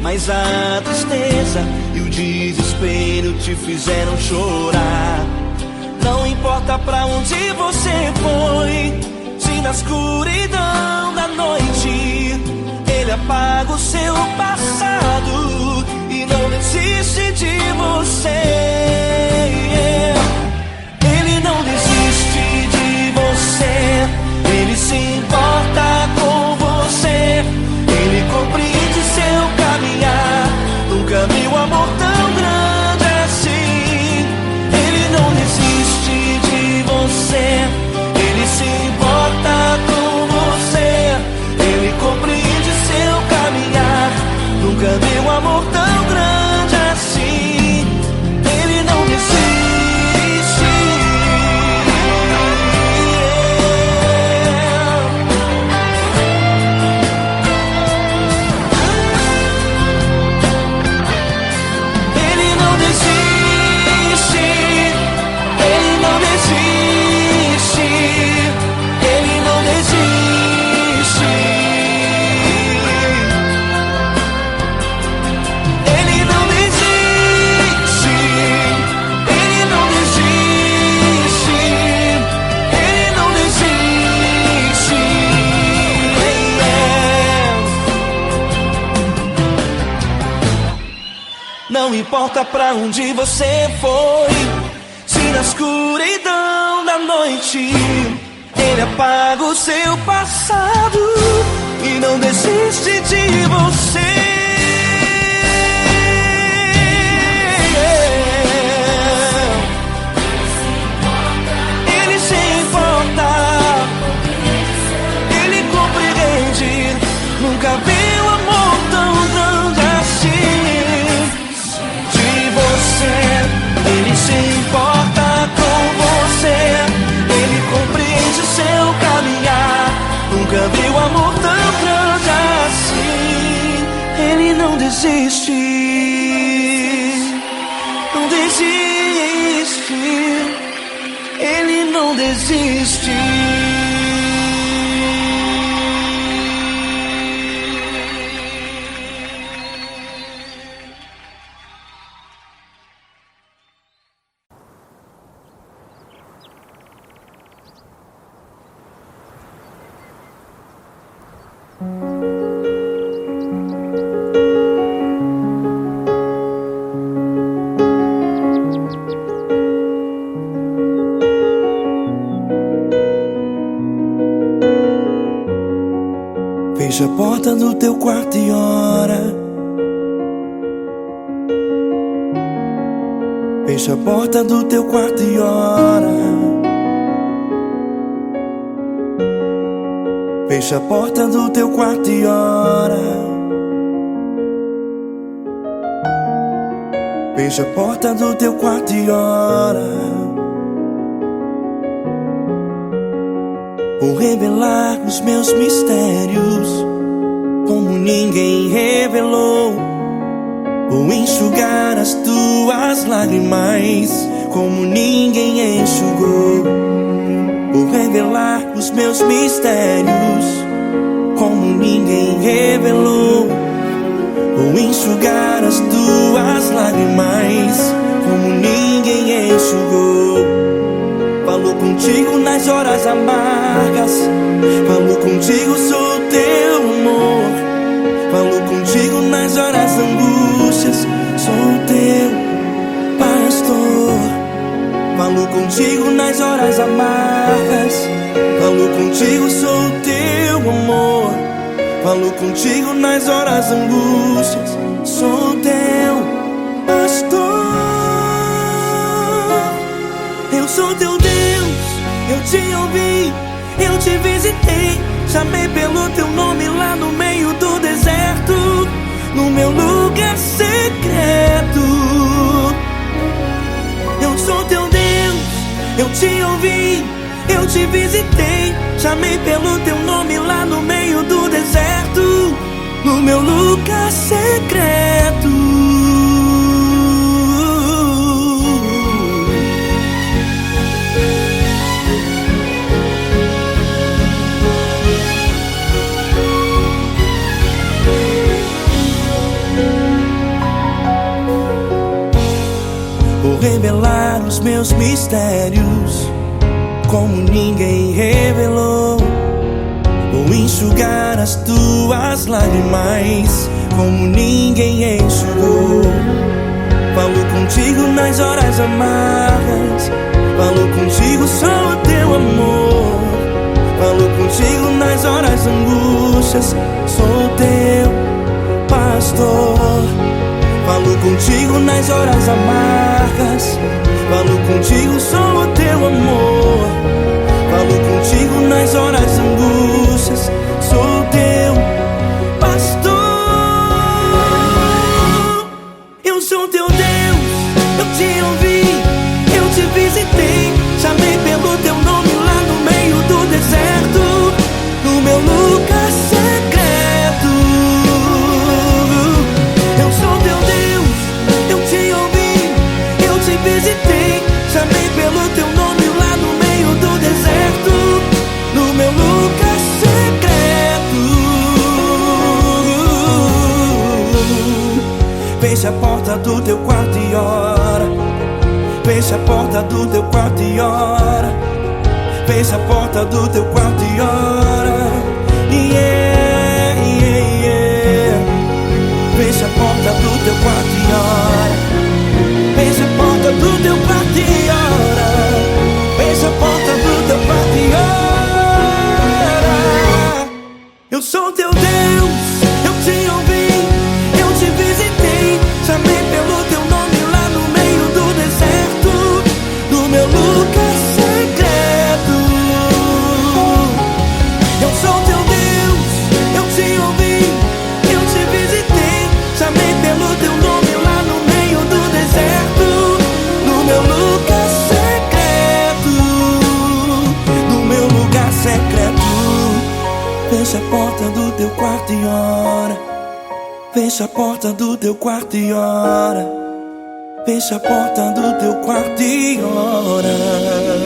mas a tristeza e o desespero te fizeram chorar. Não importa pra onde você foi, se na escuridão da noite Ele apaga o seu passado e não desiste de você. Ele não desiste de você, Ele se importa com você, Ele compreende seu caminhar. Nunca vi um amor tão grande assim. Ele não desiste de você, Ele se importa com você, Ele compreende seu caminhar. Nunca vi um amor tão grande assim. Ele não desiste. Ele não desiste. Ele não desiste. Ele não desiste. Ele não desiste. Ele não desiste. Ele não desiste. Não importa pra onde você foi, se na escuridão da noite Ele apaga o seu passado e não desiste de você. Ele se importa, Ele compreende. Nunca vi um amor tão grande assim. De você, Ele se importa com você, Ele compreende seu caminhar. Nunca vi um amor tão grande assim. Ele não desiste, não desiste. Ele não desiste. Fecha a porta do teu quarto e ora. Fecha a porta do teu quarto e ora. Fecha a porta do teu quarto e ora. Fecha a porta do teu quarto e ora. Vou revelar os meus mistérios como ninguém revelou. Vou enxugar as tuas lágrimas como ninguém enxugou. Vou revelar os meus mistérios como ninguém revelou. Vou enxugar as tuas lágrimas como ninguém enxugou. Falo contigo nas horas amargas, falo contigo, sou teu amor. Falo contigo nas horas angústias, sou teu pastor. Falo contigo nas horas amargas, falo contigo, sou teu amor. Falo contigo nas horas angústias, sou teu pastor. Eu sou teu Deus, eu te ouvi, eu te visitei. Chamei pelo teu nome lá no meio do deserto, no meu lugar secreto. Eu sou teu Deus, eu te ouvi, eu te visitei. Chamei pelo teu nome lá no meio do deserto, no meu lugar secreto. Vou revelar os meus mistérios como ninguém revelou. Vou enxugar as tuas lágrimas como ninguém enxugou. Falo contigo nas horas amargas, falo contigo, sou teu amor. Falo contigo nas horas angústias, sou teu pastor. Falo contigo nas horas amargas, falo contigo, sou teu amor. Falo contigo nas horas angústias, sou teu pastor. Eu sou teu Deus, eu te ouvi, eu te visitei. Chamei pelo teu nome lá no meio do deserto, no meu lugar secreto. Eu sou teu Deus, eu te ouvi, eu te visitei. Chamei pelo teu nome lá no meio do deserto, no meu lugar secreto. Fecha a porta do teu quarto e ora. Fecha a porta do teu quarto e ora. Fecha a porta do teu quarto e ora. Yeah, yeah, yeah. Fecha a porta do teu quarto e ora. Fecha a porta do teu quarto e ora. Fecha a porta do teu quarto e ora. Eu sou teu Deus, eu te ouvi, eu te visitei. Chamei pelo teu nome lá no meio do deserto, no meu lugar secreto. Eu sou teu Deus, eu te ouvi, eu te visitei. Chamei pelo teu nome lá no meio do deserto, no meu lugar secreto, no meu lugar secreto. Fecha a porta do teu quarto e ora. Fecha a porta do teu quarto e ora. Fecha a porta do teu quarto e ora.